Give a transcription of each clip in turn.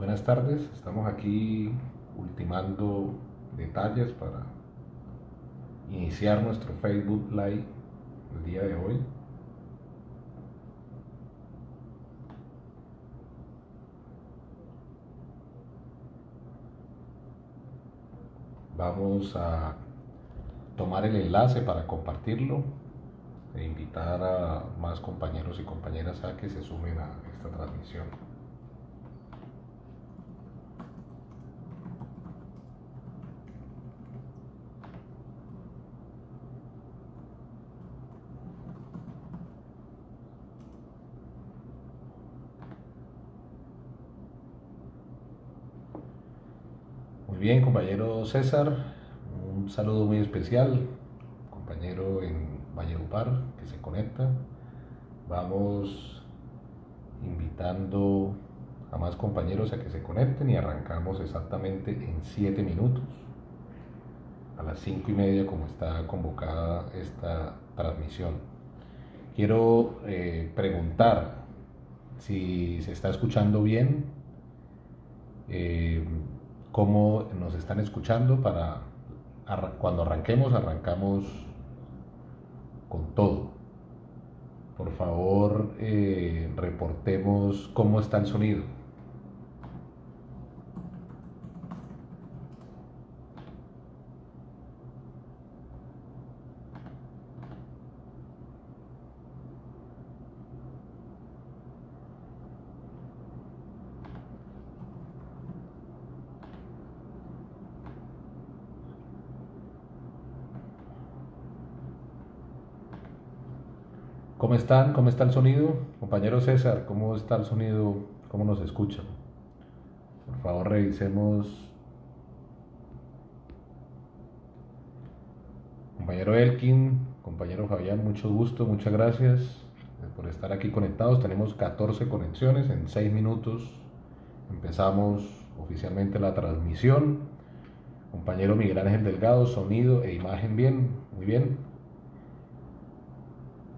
Buenas tardes, estamos aquí ultimando detalles para iniciar nuestro Facebook Live el día de hoy. Vamos a tomar el enlace para compartirlo e invitar a más compañeros y compañeras a que se sumen a esta transmisión. Muy bien, compañero César, un saludo muy especial, compañero en Valledupar que se conecta. Vamos invitando a más compañeros a que se conecten y arrancamos exactamente en 7 minutos, a las 5:30 como está convocada esta transmisión. Quiero preguntar si se está escuchando bien, eh, cómo nos están escuchando para cuando arrancamos con todo. Por favor, reportemos cómo está el sonido. ¿Cómo están? ¿Cómo está el sonido? Compañero César, ¿cómo está el sonido? ¿Cómo nos escuchan? Por favor, revisemos. Compañero Elkin, compañero Fabián, mucho gusto, muchas gracias por estar aquí conectados. Tenemos 14 conexiones en 6 minutos. Empezamos oficialmente la transmisión. Compañero Miguel Ángel Delgado, sonido e imagen bien, muy bien.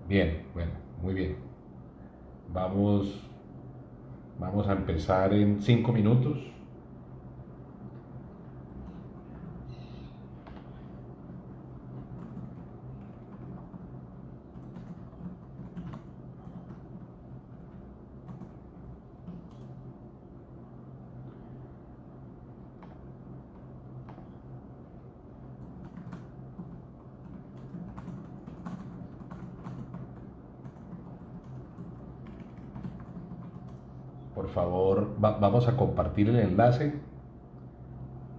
Bien, bueno, muy bien. Vamos, vamos a empezar en 5 minutos. Por favor, vamos a compartir el enlace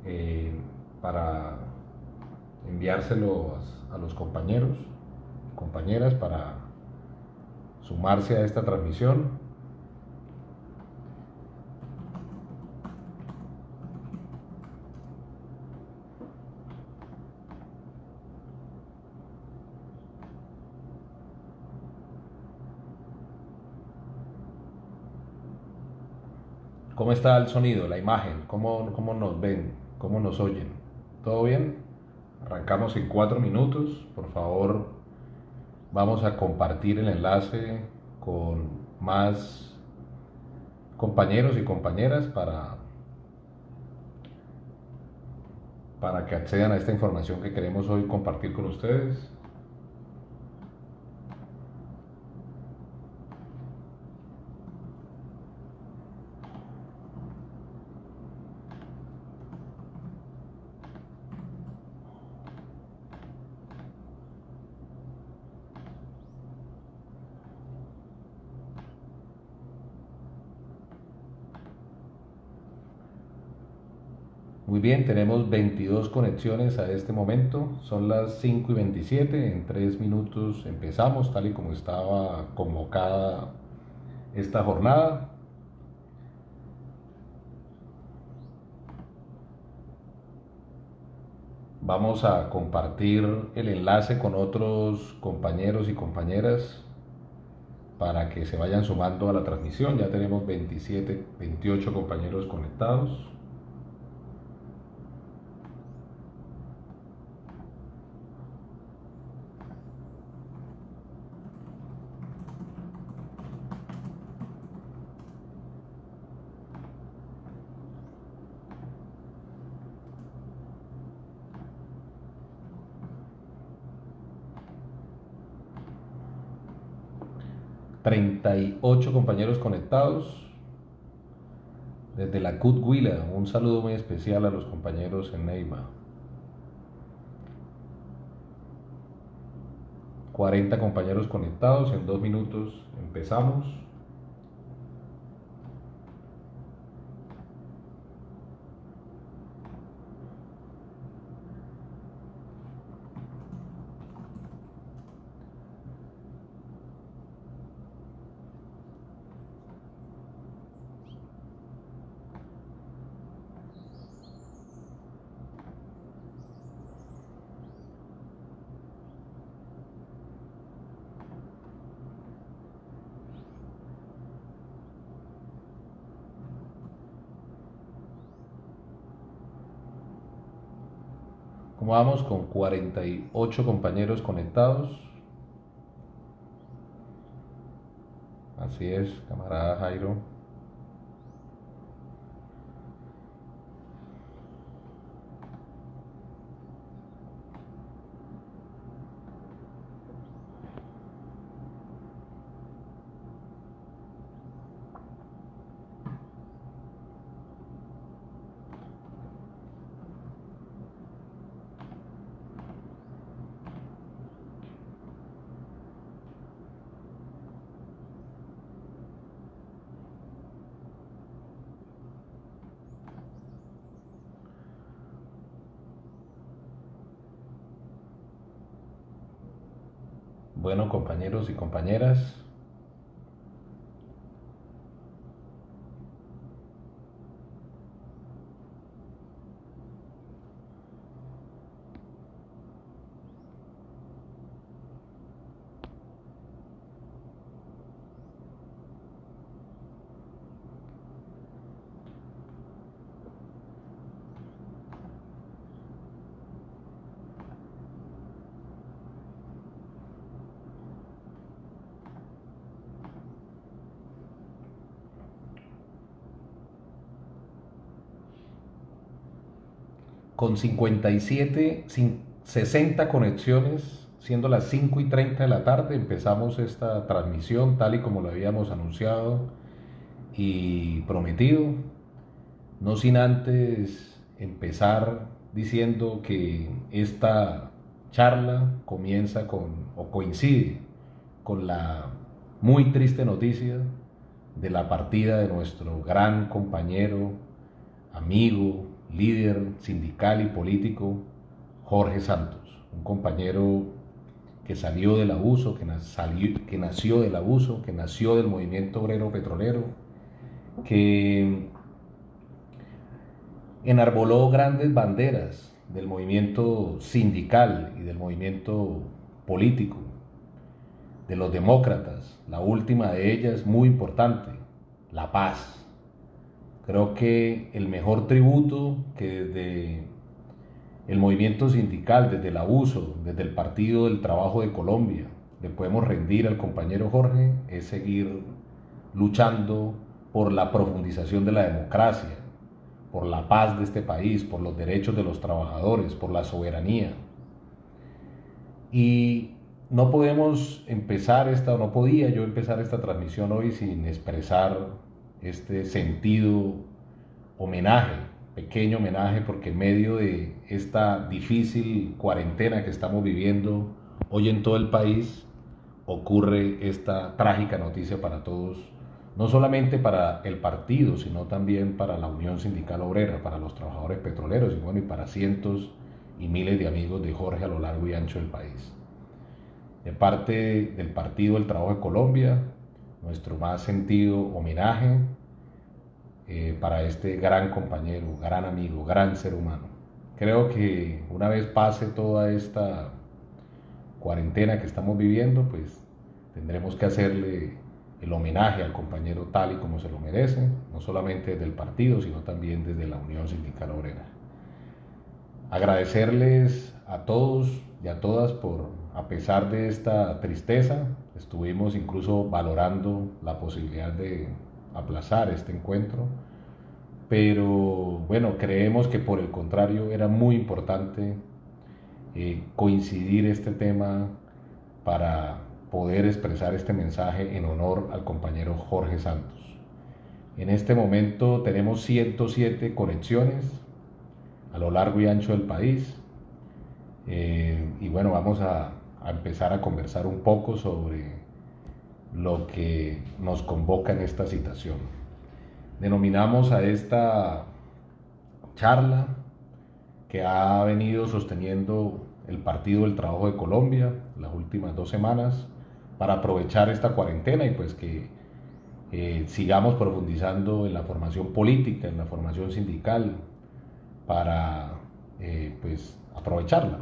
eh, para enviárselo a los compañeros, compañeras para sumarse a esta transmisión. ¿Cómo está el sonido, la imagen? ¿Cómo nos ven? ¿Cómo nos oyen? ¿Todo bien? Arrancamos en 4 minutos. Por favor, vamos a compartir el enlace con más compañeros y compañeras para que accedan a esta información que queremos hoy compartir con ustedes. Muy bien, tenemos 22 conexiones a este momento. Son las 5:27. En 3 minutos empezamos, tal y como estaba convocada esta jornada. Vamos a compartir el enlace con otros compañeros y compañeras para que se vayan sumando a la transmisión. Ya tenemos 27, 28 compañeros conectados. 38 compañeros conectados desde la CUT Huila. Un saludo muy especial a los compañeros en Neiva. 40 compañeros conectados, en 2 minutos empezamos. Como vamos con 48 compañeros conectados. Así es, camarada Jairo. Bueno, compañeros y compañeras, con 57, 60 conexiones, siendo las 5:30 de la tarde, empezamos esta transmisión tal y como lo habíamos anunciado y prometido, no sin antes empezar diciendo que esta charla comienza con o coincide con la muy triste noticia de la partida de nuestro gran compañero, amigo, líder sindical y político, Jorge Santos, un compañero que salió del abuso, que nació del abuso, que nació del movimiento obrero petrolero, que enarboló grandes banderas del movimiento sindical y del movimiento político, de los demócratas. La última de ellas, muy importante, la paz. Creo que el mejor tributo que desde el movimiento sindical, desde el abuso, desde el Partido del Trabajo de Colombia, le podemos rendir al compañero Jorge es seguir luchando por la profundización de la democracia, por la paz de este país, por los derechos de los trabajadores, por la soberanía. Y no podemos empezar no podía yo empezar esta transmisión hoy sin expresar este sentido homenaje, pequeño homenaje, porque en medio de esta difícil cuarentena que estamos viviendo hoy en todo el país, ocurre esta trágica noticia para todos, no solamente para el partido, sino también para la Unión Sindical Obrera, para los trabajadores petroleros y bueno, y para cientos y miles de amigos de Jorge a lo largo y ancho del país. De parte del Partido del Trabajo de Colombia, nuestro más sentido homenaje para este gran compañero, gran amigo, gran ser humano. Creo que una vez pase toda esta cuarentena que estamos viviendo, pues tendremos que hacerle el homenaje al compañero tal y como se lo merece, no solamente desde el partido, sino también desde la Unión Sindical Obrera. Agradecerles a todos y a todas por, a pesar de esta tristeza, estuvimos incluso valorando la posibilidad de aplazar este encuentro, pero bueno, creemos que por el contrario era muy importante coincidir este tema para poder expresar este mensaje en honor al compañero Jorge Santos. En este momento tenemos 107 conexiones a lo largo y ancho del país. Y bueno, vamos a empezar a conversar un poco sobre lo que nos convoca en esta citación. Denominamos a esta charla que ha venido sosteniendo el Partido del Trabajo de Colombia las últimas 2 semanas para aprovechar esta cuarentena y pues que sigamos profundizando en la formación política, en la formación sindical para pues aprovecharla.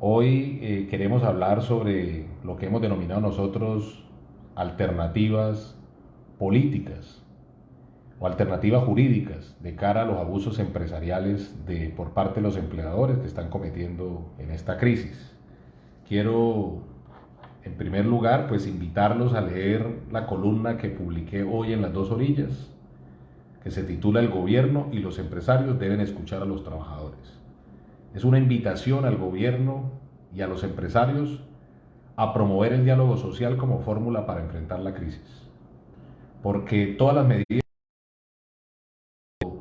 Hoy queremos hablar sobre lo que hemos denominado nosotros alternativas políticas o alternativas jurídicas de cara a los abusos empresariales por parte de los empleadores que están cometiendo en esta crisis. Quiero, en primer lugar, pues invitarlos a leer la columna que publiqué hoy en Las Dos Orillas, que se titula El gobierno y los empresarios deben escuchar a los trabajadores. Es una invitación al gobierno y a los empresarios a promover el diálogo social como fórmula para enfrentar la crisis. Porque todas las medidas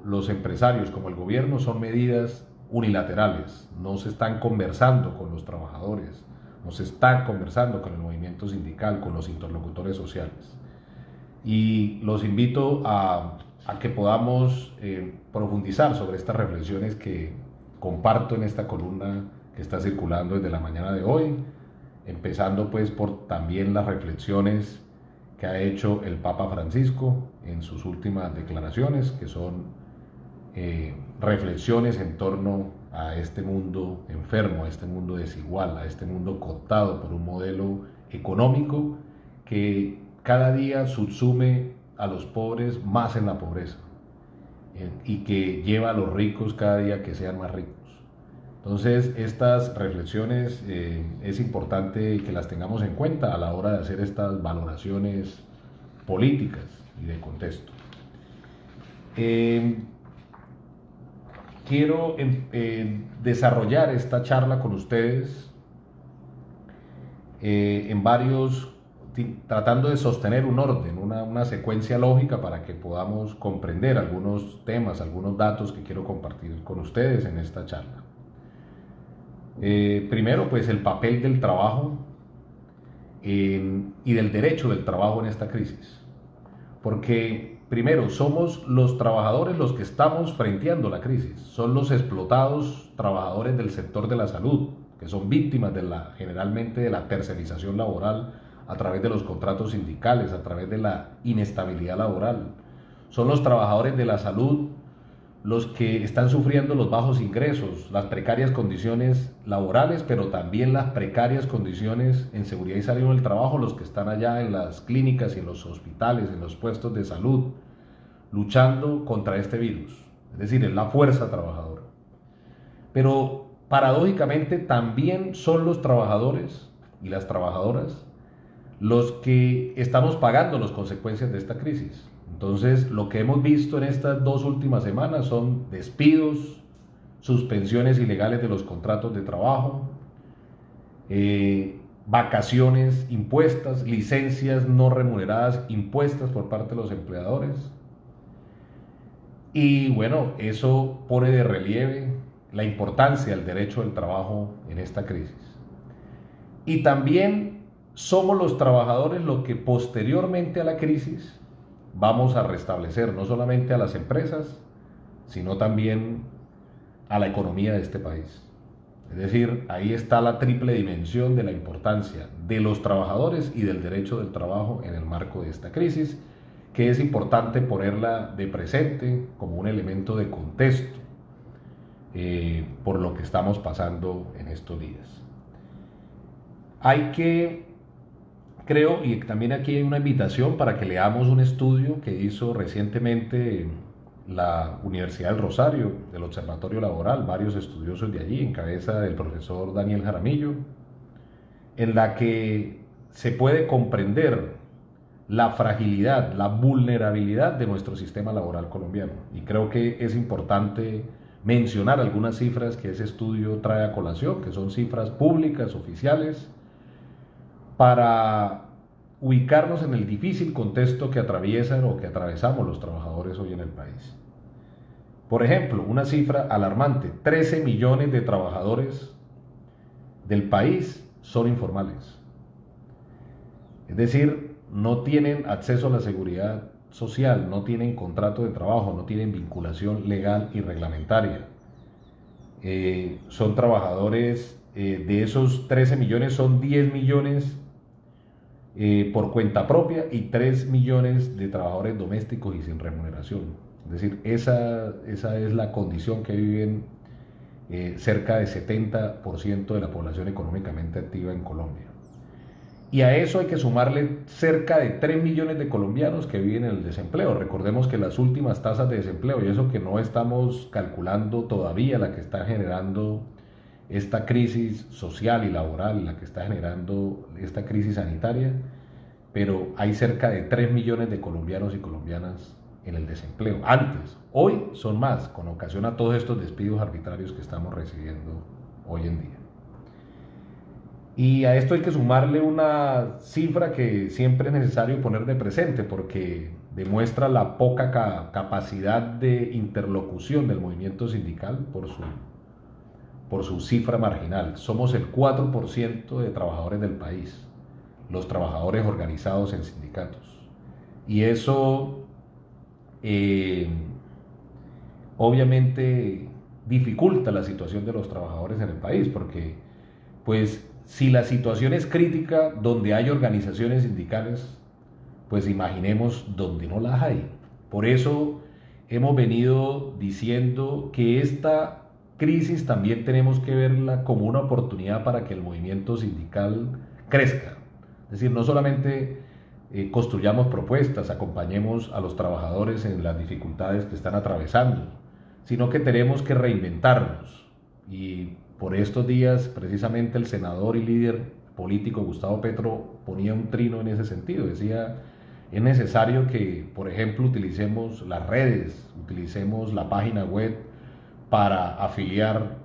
los empresarios como el gobierno son medidas unilaterales, no se están conversando con los trabajadores, no se están conversando con el movimiento sindical, con los interlocutores sociales. Y los invito a que podamos profundizar sobre estas reflexiones que comparto en esta columna que está circulando desde la mañana de hoy, empezando pues por también las reflexiones que ha hecho el Papa Francisco en sus últimas declaraciones, que son reflexiones en torno a este mundo enfermo, a este mundo desigual, a este mundo cooptado por un modelo económico que cada día subsume a los pobres más en la pobreza y que lleva a los ricos cada día que sean más ricos. Entonces, estas reflexiones es importante que las tengamos en cuenta a la hora de hacer estas valoraciones políticas y de contexto. Quiero desarrollar esta charla con ustedes tratando de sostener un orden, una secuencia lógica para que podamos comprender algunos temas, algunos datos que quiero compartir con ustedes en esta charla. Primero, pues el papel del trabajo y del derecho del trabajo en esta crisis. Porque primero, somos los trabajadores los que estamos frenteando la crisis, son los explotados trabajadores del sector de la salud, que son víctimas generalmente de la tercerización laboral a través de los contratos sindicales, a través de la inestabilidad laboral. Son los trabajadores de la salud los que están sufriendo los bajos ingresos, las precarias condiciones laborales, pero también las precarias condiciones en seguridad y salud del trabajo, los que están allá en las clínicas y en los hospitales, en los puestos de salud, luchando contra este virus, es decir, en la fuerza trabajadora. Pero paradójicamente también son los trabajadores y las trabajadoras los que estamos pagando las consecuencias de esta crisis. Entonces, lo que hemos visto en estas 2 últimas semanas son despidos, suspensiones ilegales de los contratos de trabajo, vacaciones impuestas, licencias no remuneradas impuestas por parte de los empleadores. Y bueno, eso pone de relieve la importancia del derecho del trabajo en esta crisis. Y también somos los trabajadores los que posteriormente a la crisis vamos a restablecer no solamente a las empresas, sino también a la economía de este país. Es decir, ahí está la triple dimensión de la importancia de los trabajadores y del derecho del trabajo en el marco de esta crisis, que es importante ponerla de presente como un elemento de contexto por lo que estamos pasando en estos días. Creo, y también aquí hay una invitación para que leamos un estudio que hizo recientemente la Universidad del Rosario, del Observatorio Laboral, varios estudiosos de allí, en cabeza del profesor Daniel Jaramillo, en la que se puede comprender la fragilidad, la vulnerabilidad de nuestro sistema laboral colombiano. Y creo que es importante mencionar algunas cifras que ese estudio trae a colación, que son cifras públicas, oficiales, para ubicarnos en el difícil contexto que atraviesan o que atravesamos los trabajadores hoy en el país. Por ejemplo, una cifra alarmante: 13 millones de trabajadores del país son informales. Es decir, no tienen acceso a la seguridad social, no tienen contrato de trabajo, no tienen vinculación legal y reglamentaria. Son trabajadores, de esos 13 millones, son 10 millones por cuenta propia y 3 millones de trabajadores domésticos y sin remuneración. Es decir, esa es la condición que viven cerca del 70% de la población económicamente activa en Colombia. Y a eso hay que sumarle cerca de 3 millones de colombianos que viven en el desempleo. Recordemos que las últimas tasas de desempleo, y eso que no estamos calculando todavía la que está generando esta crisis social y laboral, la que está generando esta crisis sanitaria, pero hay cerca de 3 millones de colombianos y colombianas en el desempleo. Antes, hoy son más, con ocasión a todos estos despidos arbitrarios que estamos recibiendo hoy en día. Y a esto hay que sumarle una cifra que siempre es necesario poner de presente porque demuestra la poca capacidad de interlocución del movimiento sindical por su cifra marginal. Somos el 4% de trabajadores del país, los trabajadores organizados en sindicatos. Y eso obviamente dificulta la situación de los trabajadores en el país porque pues si la situación es crítica donde hay organizaciones sindicales, pues imaginemos donde no las hay. Por eso hemos venido diciendo que esta crisis también tenemos que verla como una oportunidad para que el movimiento sindical crezca. Es decir, no solamente construyamos propuestas, acompañemos a los trabajadores en las dificultades que están atravesando, sino que tenemos que reinventarnos. Y por estos días, precisamente el senador y líder político Gustavo Petro ponía un trino en ese sentido. Decía, es necesario que, por ejemplo, utilicemos las redes, utilicemos la página web para afiliar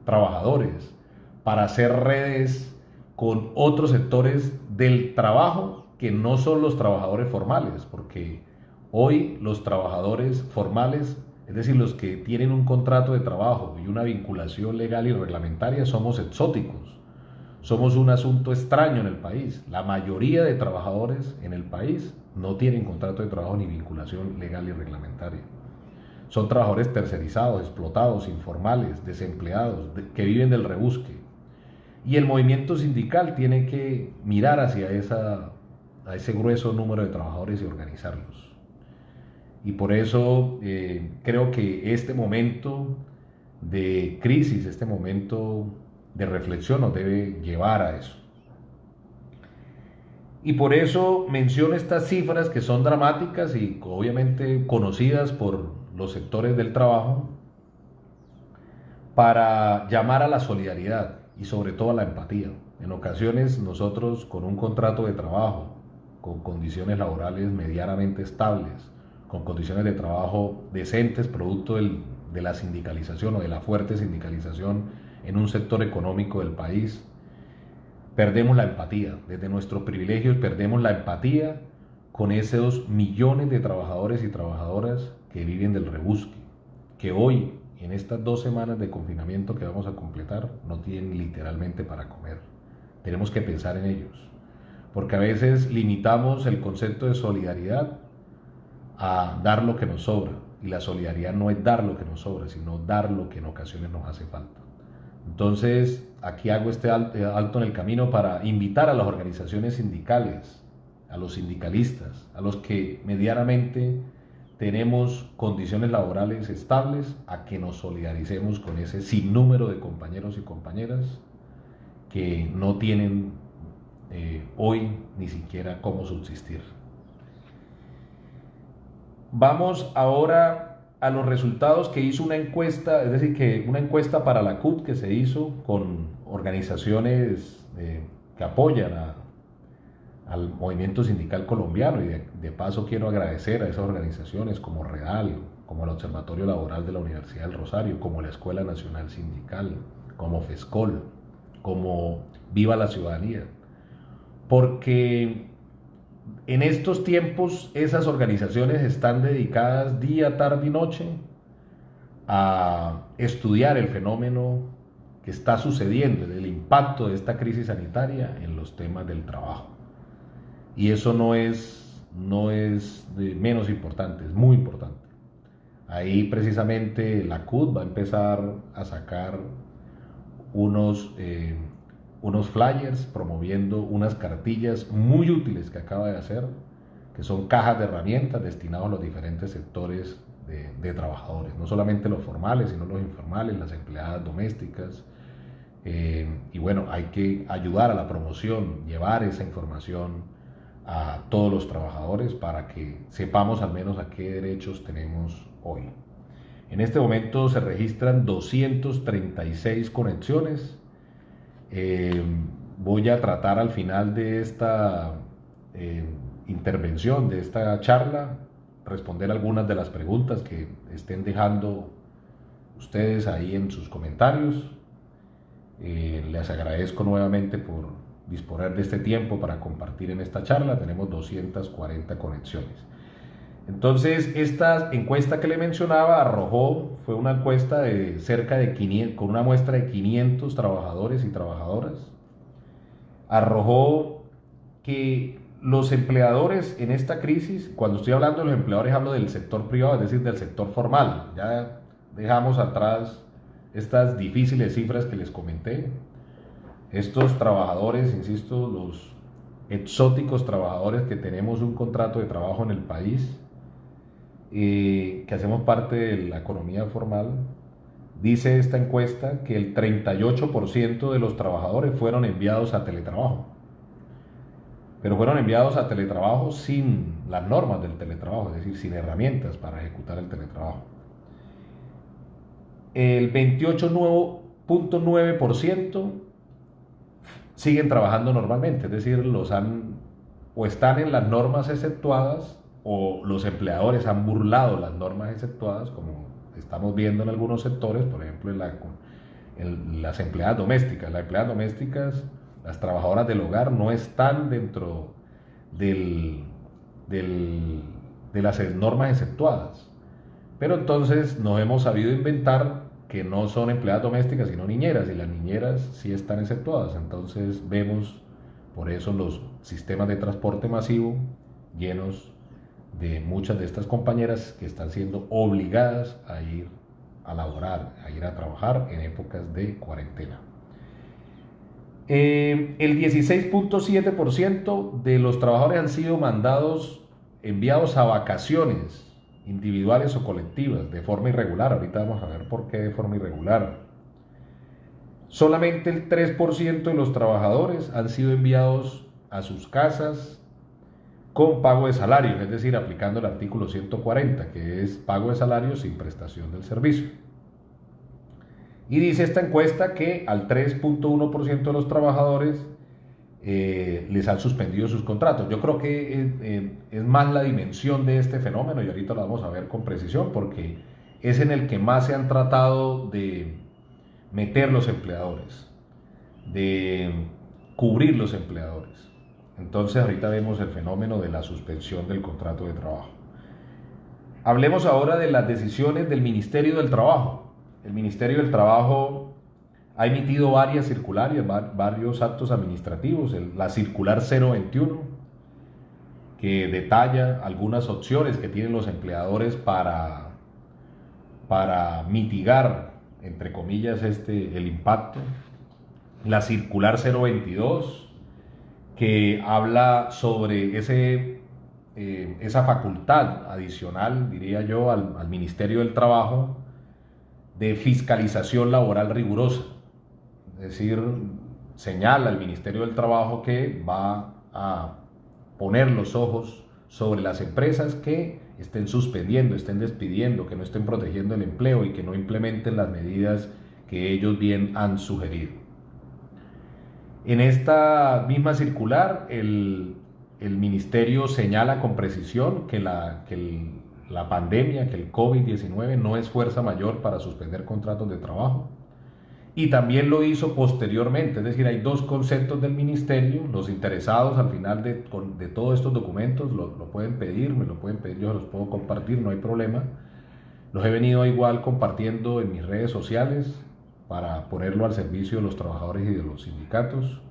trabajadores, para hacer redes con otros sectores del trabajo que no son los trabajadores formales, porque hoy los trabajadores formales, es decir, los que tienen un contrato de trabajo y una vinculación legal y reglamentaria, somos exóticos, somos un asunto extraño en el país. La mayoría de trabajadores en el país no tienen contrato de trabajo ni vinculación legal y reglamentaria. Son trabajadores tercerizados, explotados, informales, desempleados, que viven del rebusque. Y el movimiento sindical tiene que mirar hacia a ese grueso número de trabajadores y organizarlos. Y por eso creo que este momento de crisis, este momento de reflexión nos debe llevar a eso. Y por eso menciono estas cifras que son dramáticas y obviamente conocidas por los sectores del trabajo para llamar a la solidaridad y sobre todo a la empatía. En ocasiones nosotros con un contrato de trabajo, con condiciones laborales medianamente estables, con condiciones de trabajo decentes, producto de la sindicalización o de la fuerte sindicalización en un sector económico del país, perdemos la empatía. Desde nuestros privilegios perdemos la empatía con esos millones de trabajadores y trabajadoras que viven del rebusque, que hoy, en estas 2 semanas de confinamiento que vamos a completar, no tienen literalmente para comer. Tenemos que pensar en ellos, porque a veces limitamos el concepto de solidaridad a dar lo que nos sobra, y la solidaridad no es dar lo que nos sobra, sino dar lo que en ocasiones nos hace falta. Entonces, aquí hago este alto en el camino para invitar a las organizaciones sindicales, a los sindicalistas, a los que medianamente tenemos condiciones laborales estables, a que nos solidaricemos con ese sinnúmero de compañeros y compañeras que no tienen hoy ni siquiera cómo subsistir. Vamos ahora a los resultados que hizo una encuesta, es decir, que una encuesta para la CUT que se hizo con organizaciones que apoyan al movimiento sindical colombiano, y de paso quiero agradecer a esas organizaciones como REAL, como el Observatorio Laboral de la Universidad del Rosario, como la Escuela Nacional Sindical, como FESCOL, como Viva la Ciudadanía, porque en estos tiempos esas organizaciones están dedicadas día, tarde y noche a estudiar el fenómeno que está sucediendo, el impacto de esta crisis sanitaria en los temas del trabajo. Y eso no es de menos importante, es muy importante. Ahí precisamente la CUT va a empezar a sacar unos, unos flyers promoviendo unas cartillas muy útiles que acaba de hacer, que son cajas de herramientas destinadas a los diferentes sectores de trabajadores, no solamente los formales, sino los informales, las empleadas domésticas. Y bueno, hay que ayudar a la promoción, llevar esa información a todos los trabajadores para que sepamos al menos a qué derechos tenemos hoy. En este momento se registran 236 conexiones. Voy a tratar al final de esta intervención, de esta charla, responder algunas de las preguntas que estén dejando ustedes ahí en sus comentarios. Les agradezco nuevamente por disponer de este tiempo para compartir en esta charla. Tenemos 240 conexiones. Entonces, esta encuesta que le mencionaba fue una encuesta de cerca de 500, con una muestra de 500 trabajadores y trabajadoras. Arrojó que los empleadores en esta crisis, cuando estoy hablando de los empleadores, hablo del sector privado, es decir, del sector formal. Ya dejamos atrás estas difíciles cifras que les comenté. Estos trabajadores, insisto, los exóticos trabajadores que tenemos un contrato de trabajo en el país, que hacemos parte de la economía formal, dice esta encuesta que el 38% de los trabajadores fueron enviados a teletrabajo. Pero fueron enviados a teletrabajo sin las normas del teletrabajo, es decir, sin herramientas para ejecutar el teletrabajo. El 28.9% siguen trabajando normalmente, es decir, o están en las normas exceptuadas, o los empleadores han burlado las normas exceptuadas, como estamos viendo en algunos sectores, por ejemplo en las empleadas domésticas. Las empleadas domésticas, las trabajadoras del hogar, no están dentro de las normas exceptuadas. Pero entonces nos hemos sabido inventar que no son empleadas domésticas, sino niñeras, y las niñeras sí están exceptuadas. Entonces vemos por eso los sistemas de transporte masivo llenos de muchas de estas compañeras que están siendo obligadas a ir a laborar, a ir a trabajar en épocas de cuarentena. El 16.7% de los trabajadores han sido enviados a vacaciones individuales o colectivas de forma irregular. Ahorita vamos a ver por qué de forma irregular. Solamente el 3% de los trabajadores han sido enviados a sus casas con pago de salario, es decir, aplicando el artículo 140, que es pago de salario sin prestación del servicio. Y dice esta encuesta que al 3.1% de los trabajadores les han suspendido sus contratos. Yo creo que es más la dimensión de este fenómeno, y ahorita lo vamos a ver con precisión, porque es en el que más se han tratado de meter los empleadores, de cubrir los empleadores. Entonces ahorita vemos el fenómeno de la suspensión del contrato de trabajo. Hablemos ahora de las decisiones del Ministerio del Trabajo. El Ministerio del Trabajo ha emitido varias circulares, varios actos administrativos. La circular 021, que detalla algunas opciones que tienen los empleadores para mitigar, entre comillas, el impacto. La circular 022, que habla sobre esa facultad adicional, diría yo, al Ministerio del Trabajo, de fiscalización laboral rigurosa. Es decir, señala al Ministerio del Trabajo que va a poner los ojos sobre las empresas que estén suspendiendo, estén despidiendo, que no estén protegiendo el empleo y que no implementen las medidas que ellos bien han sugerido. En esta misma circular, el ministerio señala con precisión que la pandemia, que el COVID-19 no es fuerza mayor para suspender contratos de trabajo, y también lo hizo posteriormente, es decir, hay dos conceptos del ministerio. Los interesados al final de todos estos documentos lo pueden pedir, me lo pueden pedir, yo los puedo compartir, no hay problema. Los he venido igual compartiendo en mis redes sociales para ponerlo al servicio de los trabajadores y de los sindicatos.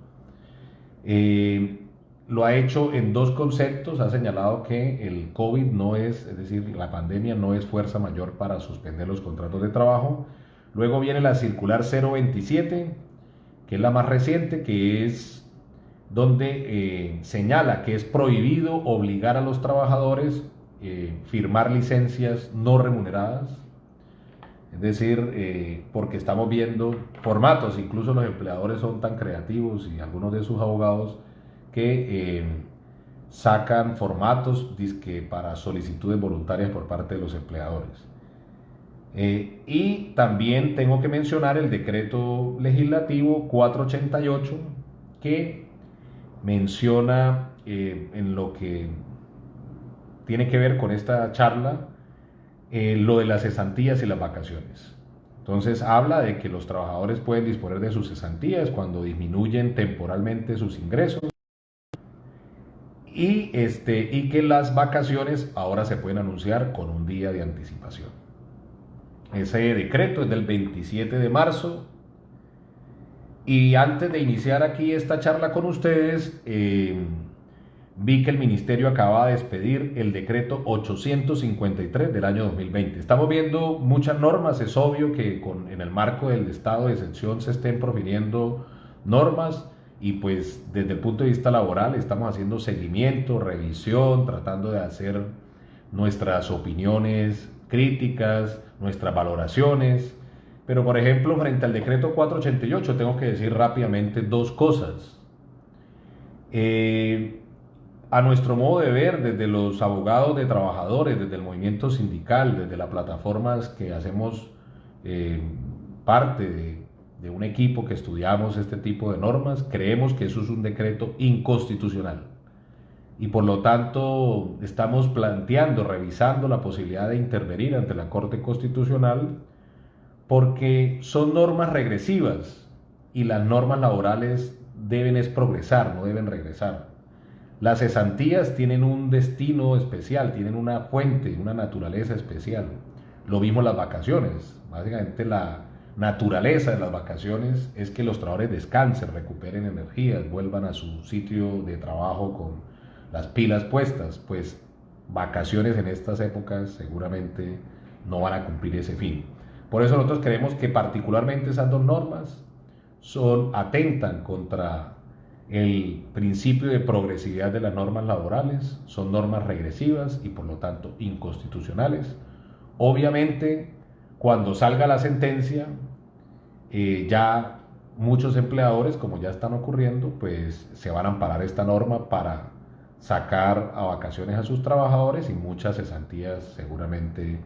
Lo ha hecho en dos conceptos, ha señalado que el COVID no es decir, la pandemia no es fuerza mayor para suspender los contratos de trabajo. Luego viene la circular 027, que es la más reciente, que es donde señala que es prohibido obligar a los trabajadores firmar licencias no remuneradas. Es decir, porque estamos viendo formatos, incluso los empleadores son tan creativos y algunos de sus abogados que sacan formatos dizque, para solicitudes voluntarias por parte de los empleadores. Y también tengo que mencionar el decreto legislativo 488 que menciona en lo que tiene que ver con esta charla lo de las cesantías y las vacaciones. Entonces habla de que los trabajadores pueden disponer de sus cesantías cuando disminuyen temporalmente sus ingresos y que las vacaciones ahora se pueden anunciar con un día de anticipación. Ese decreto es del 27 de marzo. Y antes de iniciar aquí esta charla con ustedes, vi que el ministerio acaba de expedir el decreto 853 del año 2020. Estamos viendo muchas normas, es obvio que en el marco del estado de excepción se estén profiriendo normas y pues desde el punto de vista laboral estamos haciendo seguimiento, revisión, tratando de hacer nuestras opiniones críticas, nuestras valoraciones. Pero por ejemplo, frente al decreto 488 tengo que decir rápidamente dos cosas. A nuestro modo de ver, desde los abogados de trabajadores, desde el movimiento sindical, desde las plataformas que hacemos parte de un equipo que estudiamos este tipo de normas, creemos que eso es un decreto inconstitucional. Y por lo tanto estamos planteando, revisando la posibilidad de intervenir ante la Corte Constitucional porque son normas regresivas y las normas laborales deben es progresar, no deben regresar. Las cesantías tienen un destino especial, tienen una fuente, una naturaleza especial. Lo mismo las vacaciones. Básicamente la naturaleza de las vacaciones es que los trabajadores descansen, recuperen energías, vuelvan a su sitio de trabajo con las pilas puestas. Pues vacaciones en estas épocas seguramente no van a cumplir ese fin. Por eso nosotros creemos que particularmente esas dos normas atentan contra el principio de progresividad de las normas laborales, son normas regresivas y por lo tanto inconstitucionales. Obviamente, cuando salga la sentencia, ya muchos empleadores, como ya están ocurriendo, pues se van a amparar esta norma para sacar a vacaciones a sus trabajadores y muchas cesantías seguramente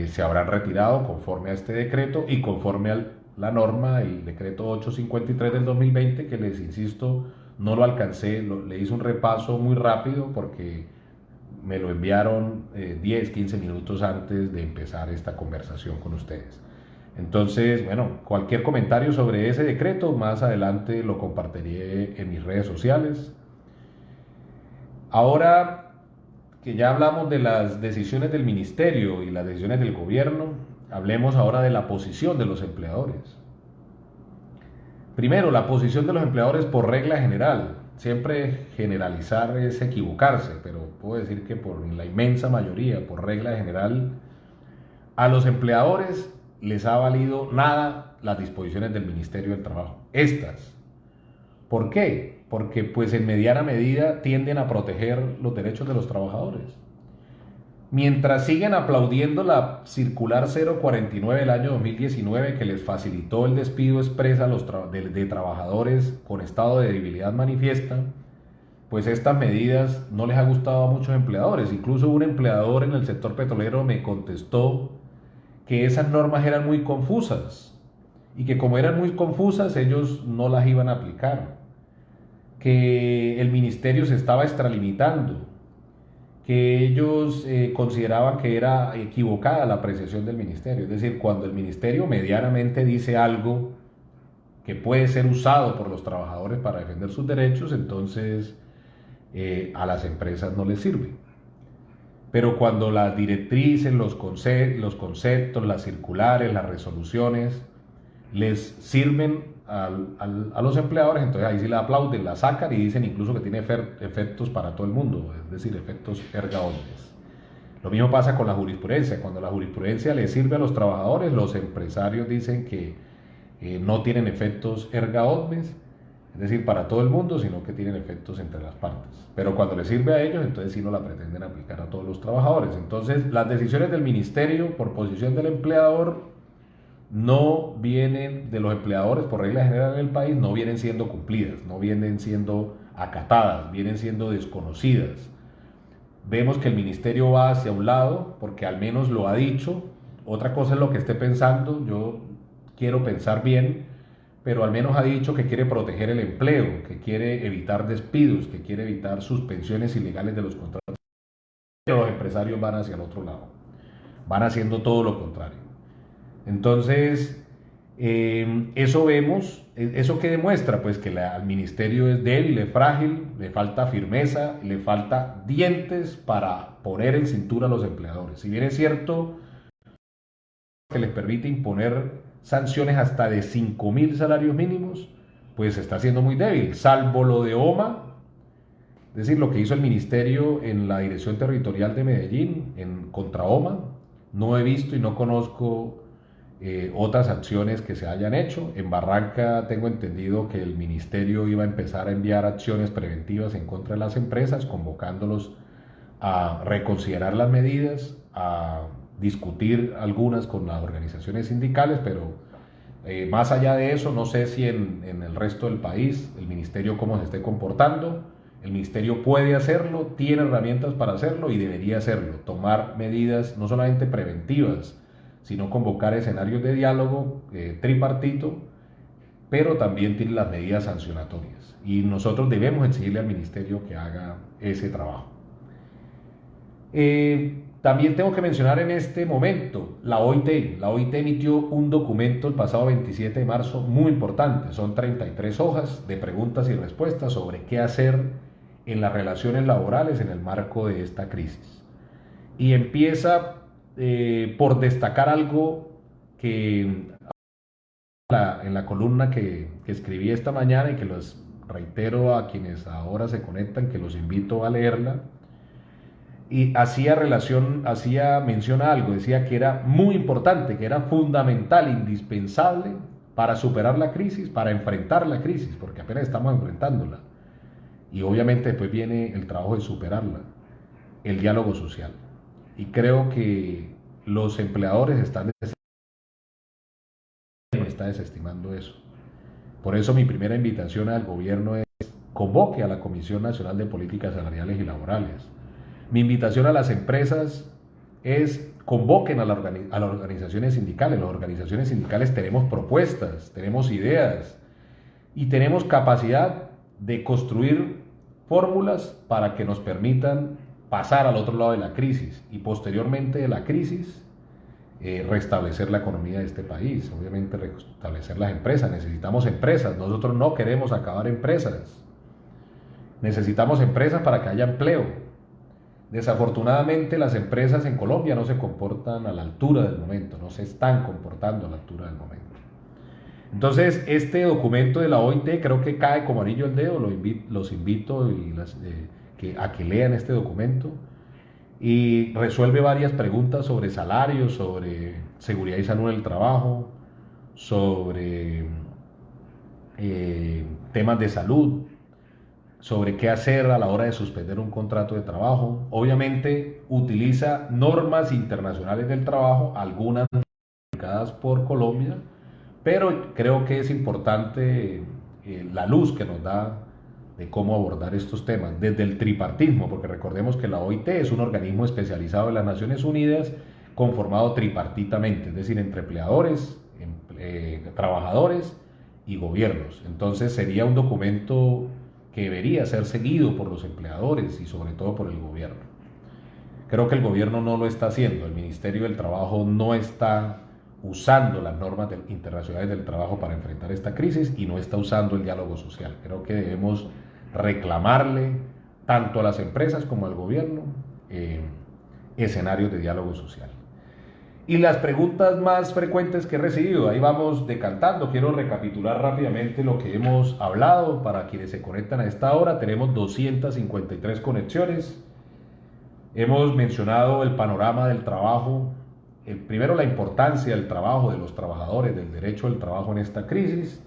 se habrán retirado conforme a este decreto y conforme a la norma, el decreto 853 del 2020, que les insisto, no lo alcancé, le hice un repaso muy rápido porque me lo enviaron 10, 15 minutos antes de empezar esta conversación con ustedes. Entonces, bueno, cualquier comentario sobre ese decreto, más adelante lo compartiré en mis redes sociales. Ahora que ya hablamos de las decisiones del ministerio y las decisiones del gobierno, hablemos ahora de la posición de los empleadores. Primero, la posición de los empleadores por regla general. Siempre generalizar es equivocarse, pero puedo decir que por la inmensa mayoría, por regla general, a los empleadores les ha valido nada las disposiciones del Ministerio del Trabajo. Estas. ¿Por qué? Porque pues en mediana medida tienden a proteger los derechos de los trabajadores. Mientras siguen aplaudiendo la circular 049 del año 2019 que les facilitó el despido expresa de trabajadores con estado de debilidad manifiesta, pues estas medidas no les ha gustado a muchos empleadores. Incluso un empleador en el sector petrolero me contestó que esas normas eran muy confusas y que como eran muy confusas ellos no las iban a aplicar, que el ministerio se estaba extralimitando, que ellos consideraban que era equivocada la apreciación del ministerio. Es decir, cuando el ministerio medianamente dice algo, que puede ser usado por los trabajadores para defender sus derechos, entonces a las empresas no les sirve. Pero cuando las directrices, los conceptos, las circulares, las resoluciones les sirven a los empleadores, entonces ahí sí la aplauden, la sacan y dicen incluso que tiene efectos para todo el mundo, es decir, efectos erga omnes. Lo mismo pasa con la jurisprudencia. Cuando la jurisprudencia le sirve a los trabajadores, los empresarios dicen que no tienen efectos erga omnes, es decir, para todo el mundo, sino que tienen efectos entre las partes. Pero cuando les sirve a ellos, entonces sí no la pretenden aplicar a todos los trabajadores. Entonces, las decisiones del ministerio por posición del empleador no vienen de los empleadores, por regla general en el país, no vienen siendo cumplidas, no vienen siendo acatadas, vienen siendo desconocidas. Vemos que el ministerio va hacia un lado, porque al menos lo ha dicho. Otra cosa es lo que esté pensando, yo quiero pensar bien, pero al menos ha dicho que quiere proteger el empleo, que quiere evitar despidos, que quiere evitar suspensiones ilegales de los contratos. Pero los empresarios van hacia el otro lado, van haciendo todo lo contrario. Entonces, eso vemos, eso que demuestra pues que el ministerio es débil, es frágil, le falta firmeza, le falta dientes para poner en cintura a los empleadores. Si bien es cierto que les permite imponer sanciones hasta de 5.000 salarios mínimos, pues está siendo muy débil, salvo lo de OMA, es decir, lo que hizo el ministerio en la Dirección Territorial de Medellín contra OMA. No he visto y no conozco otras acciones que se hayan hecho. En Barranca tengo entendido que el ministerio iba a empezar a enviar acciones preventivas en contra de las empresas, convocándolos a reconsiderar las medidas, a discutir algunas con las organizaciones sindicales, pero más allá de eso, no sé si en el resto del país el ministerio cómo se esté comportando. El ministerio puede hacerlo, tiene herramientas para hacerlo y debería hacerlo, tomar medidas no solamente preventivas, sino convocar escenarios de diálogo tripartito, pero también tiene las medidas sancionatorias. Y nosotros debemos exigirle al ministerio que haga ese trabajo. También tengo que mencionar en este momento la OIT. La OIT emitió un documento el pasado 27 de marzo muy importante. Son 33 hojas de preguntas y respuestas sobre qué hacer en las relaciones laborales en el marco de esta crisis. Y empieza por destacar algo que en la columna que escribí esta mañana y que los reitero a quienes ahora se conectan, que los invito a leerla. Y hacía mención a algo, decía que era muy importante, que era fundamental, indispensable para superar la crisis, para enfrentar la crisis, porque apenas estamos enfrentándola. Y obviamente después viene el trabajo de superarla, el diálogo social. Y creo que los empleadores están desestimando eso. Por eso mi primera invitación al gobierno es convoque a la Comisión Nacional de Políticas Salariales y Laborales. Mi invitación a las empresas es convoquen a las organizaciones sindicales. Las organizaciones sindicales tenemos propuestas, tenemos ideas y tenemos capacidad de construir fórmulas para que nos permitan pasar al otro lado de la crisis y posteriormente de la crisis restablecer la economía de este país, obviamente restablecer las empresas. Necesitamos empresas, nosotros no queremos acabar empresas, necesitamos empresas para que haya empleo. Desafortunadamente las empresas en Colombia no se comportan a la altura del momento, no se están comportando a la altura del momento. Entonces este documento de la OIT creo que cae como anillo al dedo, los invito a que lean este documento y resuelve varias preguntas sobre salarios, sobre seguridad y salud en el trabajo, sobre temas de salud, sobre qué hacer a la hora de suspender un contrato de trabajo. Obviamente utiliza normas internacionales del trabajo, algunas publicadas por Colombia, pero creo que es importante la luz que nos da de cómo abordar estos temas, desde el tripartismo, porque recordemos que la OIT es un organismo especializado de las Naciones Unidas conformado tripartitamente, es decir, entre empleadores, trabajadores y gobiernos. Entonces sería un documento que debería ser seguido por los empleadores y sobre todo por el gobierno. Creo que el gobierno no lo está haciendo, el Ministerio del Trabajo no está usando las normas internacionales del trabajo para enfrentar esta crisis y no está usando el diálogo social. Creo que debemos reclamarle tanto a las empresas como al gobierno escenarios de diálogo social. Y las preguntas más frecuentes que he recibido, ahí vamos decantando. Quiero recapitular rápidamente lo que hemos hablado para quienes se conectan a esta hora. Tenemos 253 conexiones. Hemos mencionado el panorama del trabajo, primero la importancia del trabajo, de los trabajadores, del derecho al trabajo en esta crisis.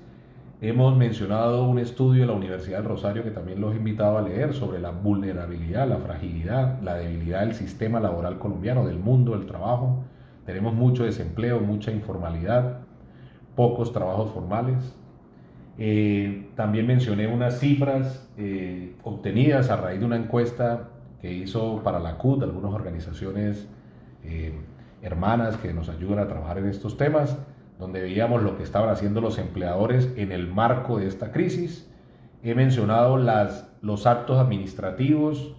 Hemos mencionado un estudio de la Universidad del Rosario que también los he invitado a leer sobre la vulnerabilidad, la fragilidad, la debilidad del sistema laboral colombiano, del mundo del trabajo. Tenemos mucho desempleo, mucha informalidad, pocos trabajos formales. También mencioné unas cifras obtenidas a raíz de una encuesta que hizo para la CUT, algunas organizaciones hermanas que nos ayudan a trabajar en estos temas, donde veíamos lo que estaban haciendo los empleadores en el marco de esta crisis. He mencionado los actos administrativos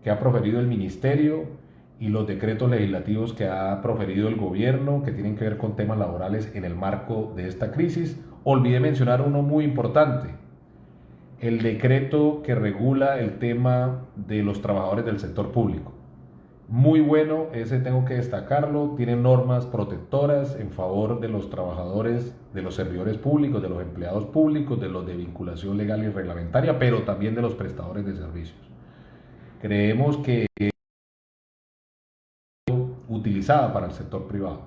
que ha proferido el ministerio y los decretos legislativos que ha proferido el gobierno que tienen que ver con temas laborales en el marco de esta crisis. Olvidé mencionar uno muy importante, el decreto que regula el tema de los trabajadores del sector público. Muy bueno, ese tengo que destacarlo, tiene normas protectoras en favor de los trabajadores, de los servidores públicos, de los empleados públicos, de los de vinculación legal y reglamentaria, pero también de los prestadores de servicios. Creemos que es utilizada para el sector privado.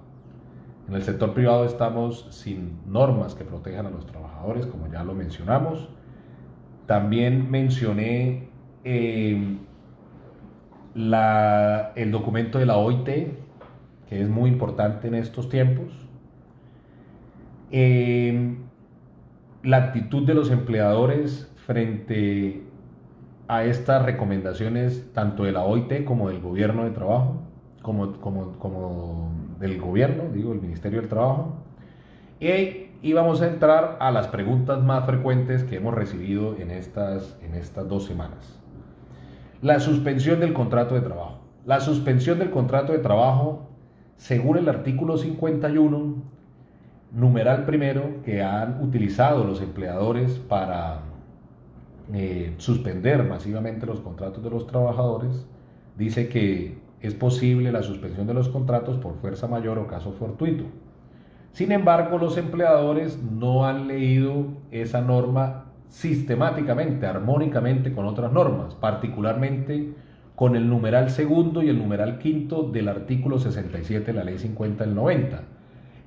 En el sector privado estamos sin normas que protejan a los trabajadores, como ya lo mencionamos. También mencioné el documento de la OIT, que es muy importante en estos tiempos. La actitud de los empleadores frente a estas recomendaciones, tanto de la OIT como del gobierno de trabajo, como del gobierno, digo, el Ministerio del Trabajo. Y vamos a entrar a las preguntas más frecuentes que hemos recibido en estas 2 semanas. La suspensión del contrato de trabajo. La suspensión del contrato de trabajo, según el artículo 51, numeral primero, que han utilizado los empleadores para suspender masivamente los contratos de los trabajadores, dice que es posible la suspensión de los contratos por fuerza mayor o caso fortuito. Sin embargo, los empleadores no han leído esa norma sistemáticamente, armónicamente con otras normas, particularmente con el numeral segundo y el numeral quinto del artículo 67 de la Ley 50 del 90.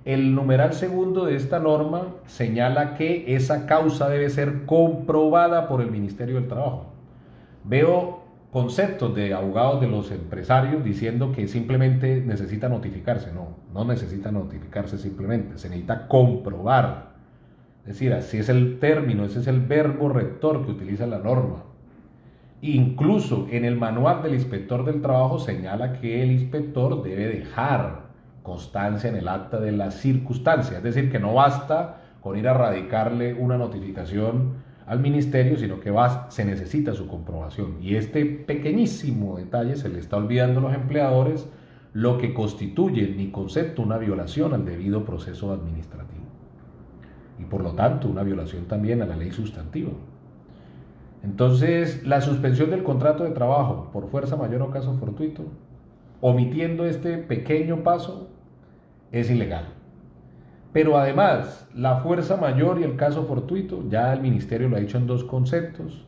El numeral segundo de esta norma señala que esa causa debe ser comprobada por el Ministerio del Trabajo. Veo conceptos de abogados de los empresarios diciendo que simplemente necesita notificarse. No necesita notificarse simplemente, se necesita comprobar. Es decir, así es el término, ese es el verbo rector que utiliza la norma. Incluso en el manual del inspector del trabajo señala que el inspector debe dejar constancia en el acta de la circunstancia, es decir, que no basta con ir a radicarle una notificación al ministerio, sino que se necesita su comprobación. Y este pequeñísimo detalle se le está olvidando a los empleadores, lo que constituye en mi concepto una violación al debido proceso administrativo y por lo tanto una violación también a la ley sustantiva. Entonces, la suspensión del contrato de trabajo por fuerza mayor o caso fortuito, omitiendo este pequeño paso, es ilegal. Pero además, la fuerza mayor y el caso fortuito, ya el ministerio lo ha dicho en 2 conceptos,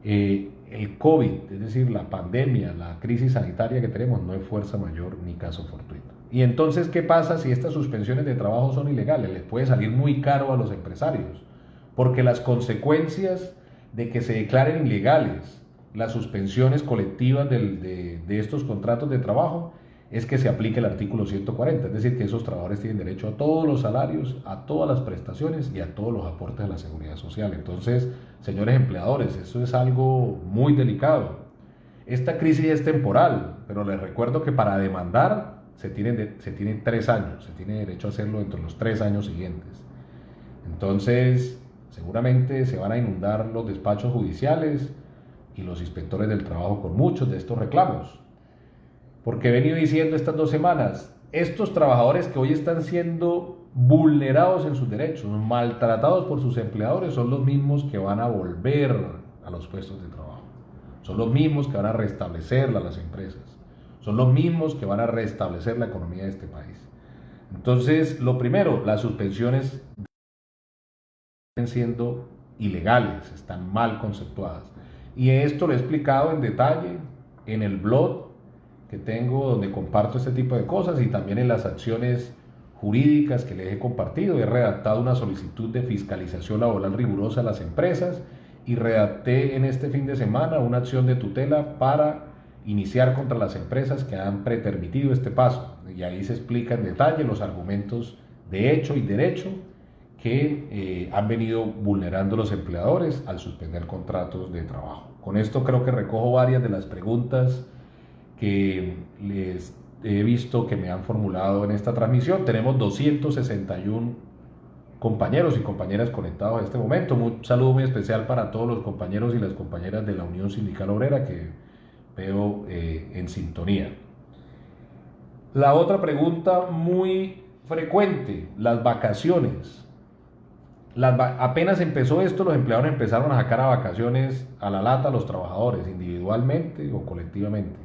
el COVID, es decir, la pandemia, la crisis sanitaria que tenemos, no es fuerza mayor ni caso fortuito. Y entonces, ¿qué pasa si estas suspensiones de trabajo son ilegales? Les puede salir muy caro a los empresarios, porque las consecuencias de que se declaren ilegales las suspensiones colectivas de estos contratos de trabajo es que se aplique el artículo 140, es decir, que esos trabajadores tienen derecho a todos los salarios, a todas las prestaciones y a todos los aportes de la seguridad social. Entonces, señores empleadores, eso es algo muy delicado. Esta crisis es temporal, pero les recuerdo que para demandar se tienen 3 años, se tiene derecho a hacerlo dentro de los 3 años siguientes. Entonces, seguramente se van a inundar los despachos judiciales y los inspectores del trabajo con muchos de estos reclamos. Porque he venido diciendo estas 2 semanas, estos trabajadores que hoy están siendo vulnerados en sus derechos, maltratados por sus empleadores, son los mismos que van a volver a los puestos de trabajo. Son los mismos que van a restablecer las empresas. Son los mismos que van a restablecer la economía de este país. Entonces, lo primero, las suspensiones están siendo ilegales, están mal conceptuadas. Y esto lo he explicado en detalle en el blog que tengo donde comparto este tipo de cosas y también en las acciones jurídicas que les he compartido. He redactado una solicitud de fiscalización laboral rigurosa a las empresas y redacté en este fin de semana una acción de tutela para iniciar contra las empresas que han pretermitido este paso. Y ahí se explica en detalle los argumentos de hecho y derecho que han venido vulnerando los empleadores al suspender contratos de trabajo. Con esto creo que recojo varias de las preguntas que les he visto que me han formulado en esta transmisión. Tenemos 261 compañeros y compañeras conectados a este momento. Un saludo muy especial para todos los compañeros y las compañeras de la Unión Sindical Obrera que veo en sintonía. La otra pregunta muy frecuente, las vacaciones. Apenas empezó esto, los empleadores empezaron a sacar a vacaciones a la lata a los trabajadores, individualmente o colectivamente.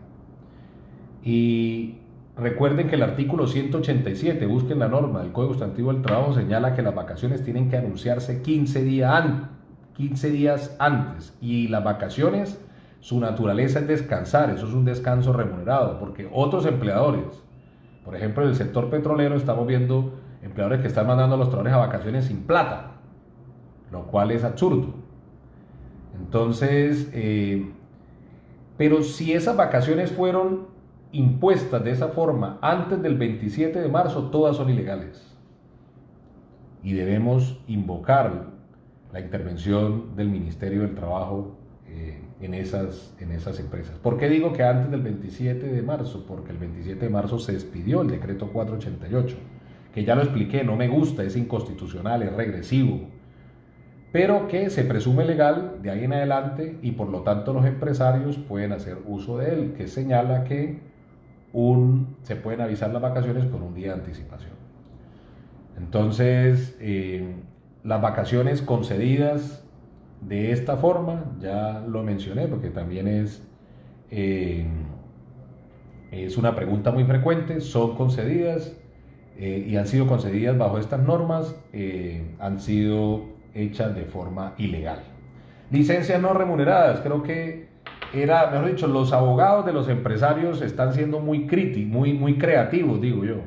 Y recuerden que el artículo 187, busquen la norma del Código Sustantivo del Trabajo, señala que las vacaciones tienen que anunciarse 15 días antes. Y las vacaciones, su naturaleza es descansar, eso es un descanso remunerado, porque otros empleadores, por ejemplo en el sector petrolero, estamos viendo empleadores que están mandando a los trabajadores a vacaciones sin plata, lo cual es absurdo. Entonces, pero si esas vacaciones fueron impuestas de esa forma antes del 27 de marzo, todas son ilegales. Y debemos invocar la intervención del Ministerio del Trabajo en esas empresas. ¿Por qué digo que antes del 27 de marzo? Porque el 27 de marzo se expidió el decreto 488, que ya lo expliqué, no me gusta, es inconstitucional, es regresivo, pero que se presume legal de ahí en adelante y por lo tanto los empresarios pueden hacer uso de él, que señala que se pueden avisar las vacaciones con un día de anticipación. Entonces, las vacaciones concedidas de esta forma, ya lo mencioné porque también es una pregunta muy frecuente, son concedidas y han sido concedidas bajo estas normas, han sido hechas de forma ilegal. Licencias no remuneradas, creo que mejor dicho, los abogados de los empresarios están siendo muy críticos, muy creativos, digo yo.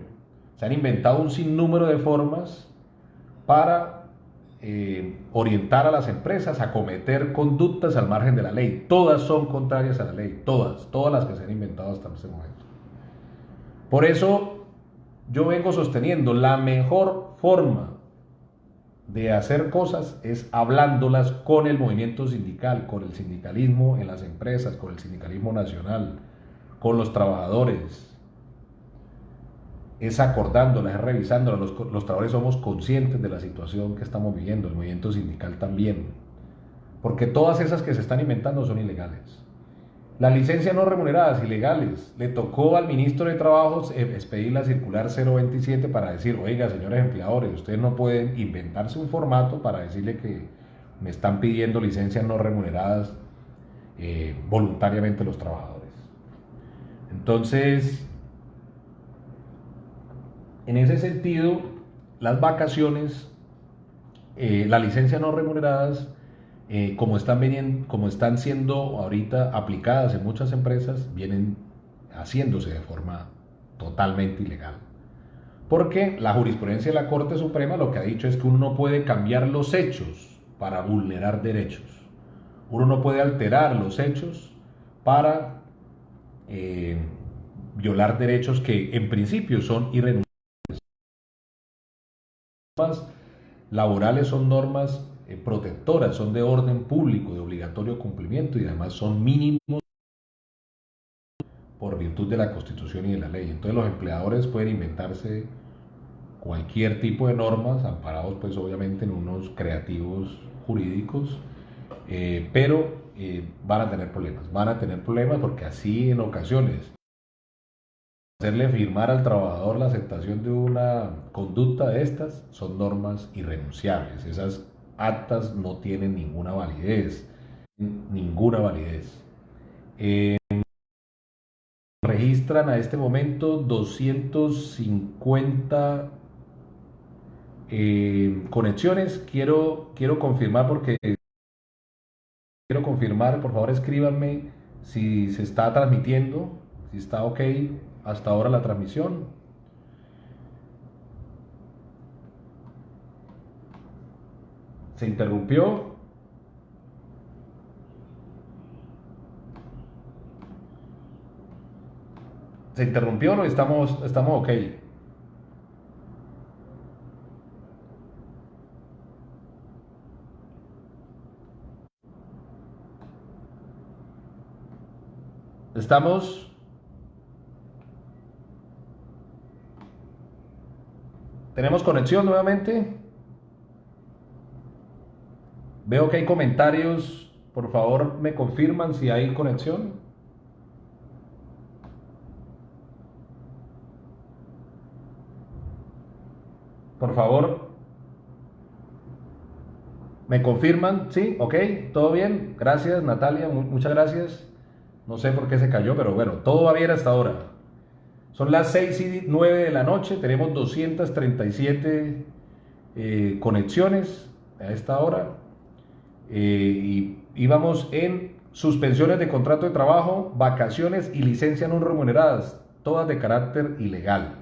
Se han inventado un sinnúmero de formas para orientar a las empresas a cometer conductas al margen de la ley. Todas son contrarias a la ley, todas las que se han inventado hasta ese momento. Por eso yo vengo sosteniendo la mejor forma de hacer cosas es hablándolas con el movimiento sindical, con el sindicalismo en las empresas, con el sindicalismo nacional, con los trabajadores. Es acordándolas, es revisándolas. Los trabajadores somos conscientes de la situación que estamos viviendo, el movimiento sindical también. Porque todas esas que se están inventando son ilegales. Las licencias no remuneradas, ilegales. Le tocó al ministro de Trabajo expedir la circular 027 para decir, oiga, señores empleadores, ustedes no pueden inventarse un formato para decirle que me están pidiendo licencias no remuneradas voluntariamente los trabajadores. Entonces, en ese sentido, las vacaciones, las licencias no remuneradas, como están siendo ahorita aplicadas en muchas empresas, vienen haciéndose de forma totalmente ilegal. Porque la jurisprudencia de la Corte Suprema lo que ha dicho es que uno no puede cambiar los hechos para vulnerar derechos. Uno no puede alterar los hechos para violar derechos que en principio son irrenunciables. Las normas laborales son normas protectoras, son de orden público, de obligatorio cumplimiento y además son mínimos por virtud de la Constitución y de la ley. Entonces los empleadores pueden inventarse cualquier tipo de normas, amparados pues obviamente en unos creativos jurídicos, pero van a tener problemas porque así en ocasiones hacerle firmar al trabajador la aceptación de una conducta de estas son normas irrenunciables. Esas actas no tienen ninguna validez, ninguna validez. Registran a este momento 250 conexiones. Quiero confirmar porque quiero confirmar, por favor escríbanme si se está transmitiendo, si está ok hasta ahora la transmisión. ¿Se interrumpió? ¿Se interrumpió o no? Estamos ok. Estamos. ¿Tenemos conexión nuevamente? Veo que hay comentarios. Por favor, me confirman si hay conexión. Por favor, ¿me confirman? Sí, ok, todo bien. Gracias, Natalia, muchas gracias. No sé por qué se cayó, pero bueno, todo va bien hasta ahora. Son las 6:09 de la noche, tenemos 237 conexiones a esta hora. Y íbamos en suspensiones de contrato de trabajo, vacaciones y licencias no remuneradas, todas de carácter ilegal.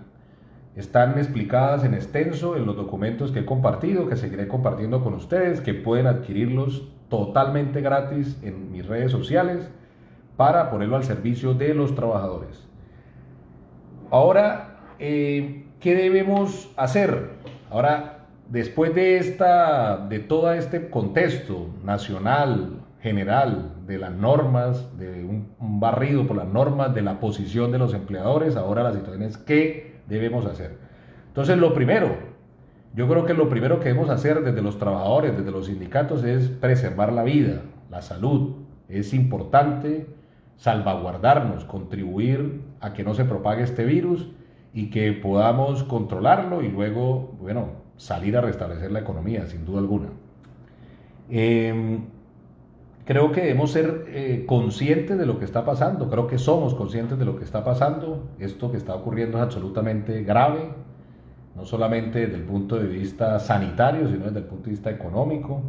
Están explicadas en extenso en los documentos que he compartido, que seguiré compartiendo con ustedes, que pueden adquirirlos totalmente gratis en mis redes sociales para ponerlo al servicio de los trabajadores. Ahora, ¿qué debemos hacer? Ahora, después de todo este contexto nacional, general, de las normas, de un barrido por las normas, de la posición de los empleadores, ahora la situación es ¿qué debemos hacer? Entonces, yo creo que lo primero que debemos hacer desde los trabajadores, desde los sindicatos, es preservar la vida, la salud. Es importante salvaguardarnos, contribuir a que no se propague este virus y que podamos controlarlo y luego, bueno, salir a restablecer la economía, sin duda alguna. Creo que debemos ser conscientes de lo que está pasando, creo que somos conscientes de lo que está pasando. Esto que está ocurriendo es absolutamente grave, no solamente desde el punto de vista sanitario, sino desde el punto de vista económico.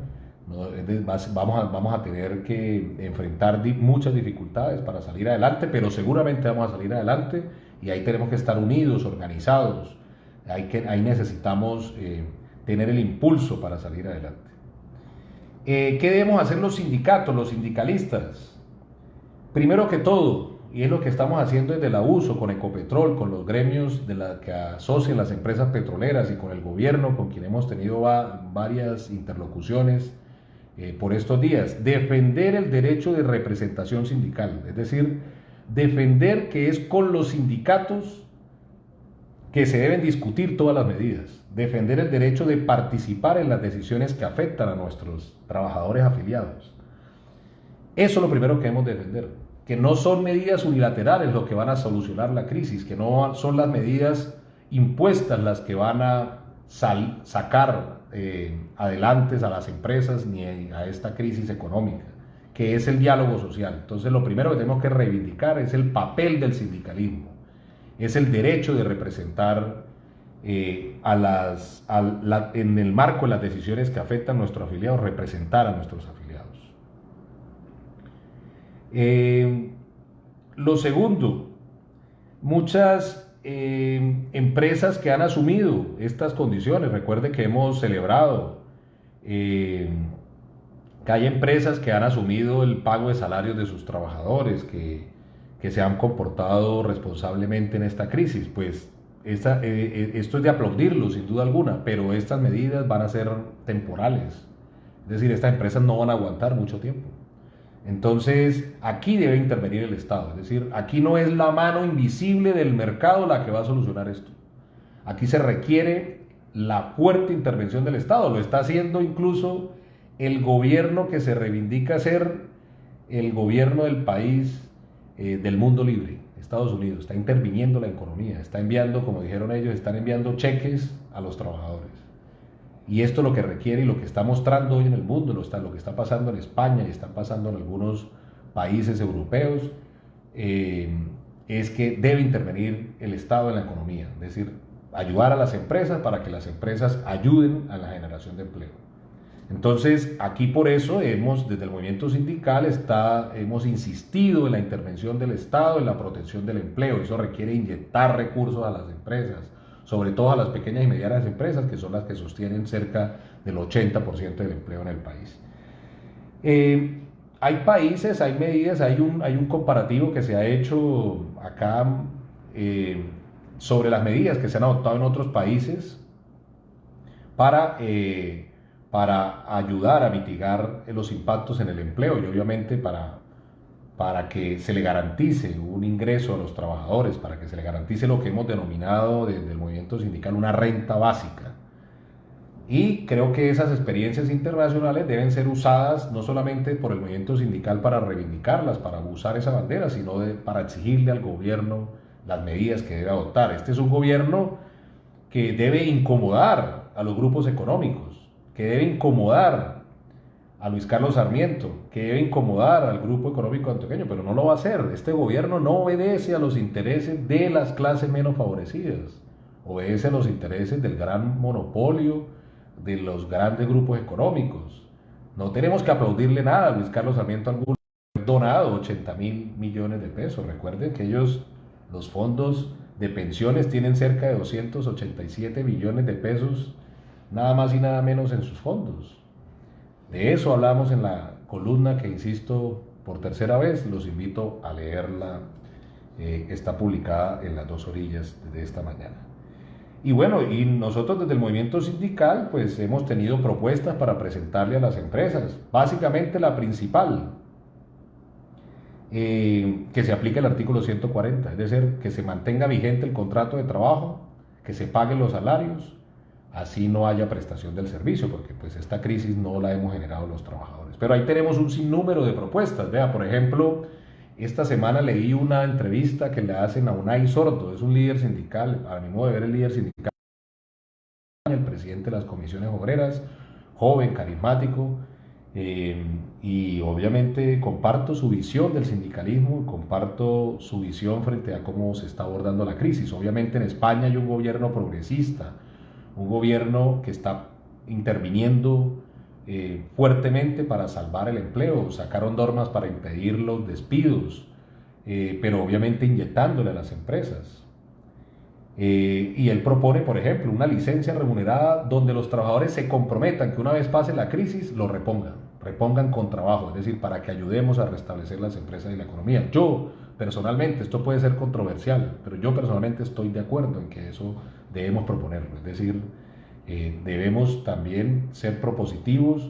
Vamos a tener que enfrentar muchas dificultades para salir adelante, pero seguramente vamos a salir adelante y ahí tenemos que estar unidos, organizados. Ahí necesitamos tener el impulso para salir adelante. ¿Qué debemos hacer los sindicatos, los sindicalistas? Primero que todo, y es lo que estamos haciendo desde la USO, con Ecopetrol, con los gremios que asocian las empresas petroleras y con el gobierno, con quien hemos tenido varias interlocuciones por estos días, defender el derecho de representación sindical, es decir, defender que es con los sindicatos que se deben discutir todas las medidas, defender el derecho de participar en las decisiones que afectan a nuestros trabajadores afiliados. Eso es lo primero que debemos defender, que no son medidas unilaterales lo que van a solucionar la crisis, que no son las medidas impuestas las que van a sacar adelante a las empresas ni a esta crisis económica, que es el diálogo social. Entonces lo primero que tenemos que reivindicar es el papel del sindicalismo, es el derecho de representar en el marco de las decisiones que afectan a nuestros afiliados, representar a nuestros afiliados. Lo segundo, muchas empresas que han asumido estas condiciones, recuerde que hemos celebrado que hay empresas que han asumido el pago de salarios de sus trabajadores, que se han comportado responsablemente en esta crisis. Pues esto es de aplaudirlo sin duda alguna, pero estas medidas van a ser temporales, es decir, estas empresas no van a aguantar mucho tiempo. Entonces, aquí debe intervenir el Estado, es decir, aquí no es la mano invisible del mercado la que va a solucionar esto. Aquí se requiere la fuerte intervención del Estado, lo está haciendo incluso el gobierno que se reivindica ser el gobierno del país del mundo libre. Estados Unidos, está interviniendo la economía, está enviando, como dijeron ellos, están enviando cheques a los trabajadores. Y esto lo que requiere y lo que está mostrando hoy en el mundo, lo que está pasando en España y está pasando en algunos países europeos, es que debe intervenir el Estado en la economía, es decir, ayudar a las empresas para que las empresas ayuden a la generación de empleo. Entonces, aquí por eso desde el movimiento sindical hemos insistido en la intervención del Estado en la protección del empleo. Eso requiere inyectar recursos a las empresas, sobre todo a las pequeñas y medianas empresas, que son las que sostienen cerca del 80% del empleo en el país. Hay países, hay medidas, hay un comparativo que se ha hecho acá sobre las medidas que se han adoptado en otros países para ayudar a mitigar los impactos en el empleo y obviamente para que se le garantice un ingreso a los trabajadores, para que se le garantice lo que hemos denominado desde el movimiento sindical una renta básica. Y creo que esas experiencias internacionales deben ser usadas no solamente por el movimiento sindical para reivindicarlas, para usar esa bandera, sino para exigirle al gobierno las medidas que debe adoptar. Este es un gobierno que debe incomodar a los grupos económicos, que debe incomodar a Luis Carlos Sarmiento, que debe incomodar al grupo económico antioqueño, pero no lo va a hacer. Este gobierno no obedece a los intereses de las clases menos favorecidas, obedece a los intereses del gran monopolio, de los grandes grupos económicos. No tenemos que aplaudirle nada a Luis Carlos Sarmiento, alguno ha donado 80.000 millones de pesos. Recuerden que los fondos de pensiones tienen cerca de 287 billones de pesos, nada más y nada menos en sus fondos. De eso hablamos en la columna que, insisto, por tercera vez, los invito a leerla, está publicada en las dos orillas de esta mañana. Y bueno, y nosotros desde el movimiento sindical pues hemos tenido propuestas para presentarle a las empresas. Básicamente la principal, que se aplique el artículo 140, es decir, que se mantenga vigente el contrato de trabajo, que se paguen los salarios, así no haya prestación del servicio, porque pues esta crisis no la hemos generado los trabajadores. Pero ahí tenemos un sinnúmero de propuestas. Vea, por ejemplo, esta semana leí una entrevista que le hacen a Unai Sordo, es un líder sindical, a mi modo de ver el líder sindical, el presidente de las comisiones obreras, joven, carismático, y obviamente comparto su visión del sindicalismo, comparto su visión frente a cómo se está abordando la crisis. Obviamente en España hay un gobierno progresista, un gobierno que está interviniendo fuertemente para salvar el empleo, sacaron normas para impedir los despidos, pero obviamente inyectándole a las empresas. Y él propone, por ejemplo, una licencia remunerada donde los trabajadores se comprometan que una vez pase la crisis lo repongan con trabajo, es decir, para que ayudemos a restablecer las empresas y la economía. Yo personalmente, esto puede ser controversial, pero yo personalmente estoy de acuerdo en que eso debemos proponerlo, es decir, debemos también ser propositivos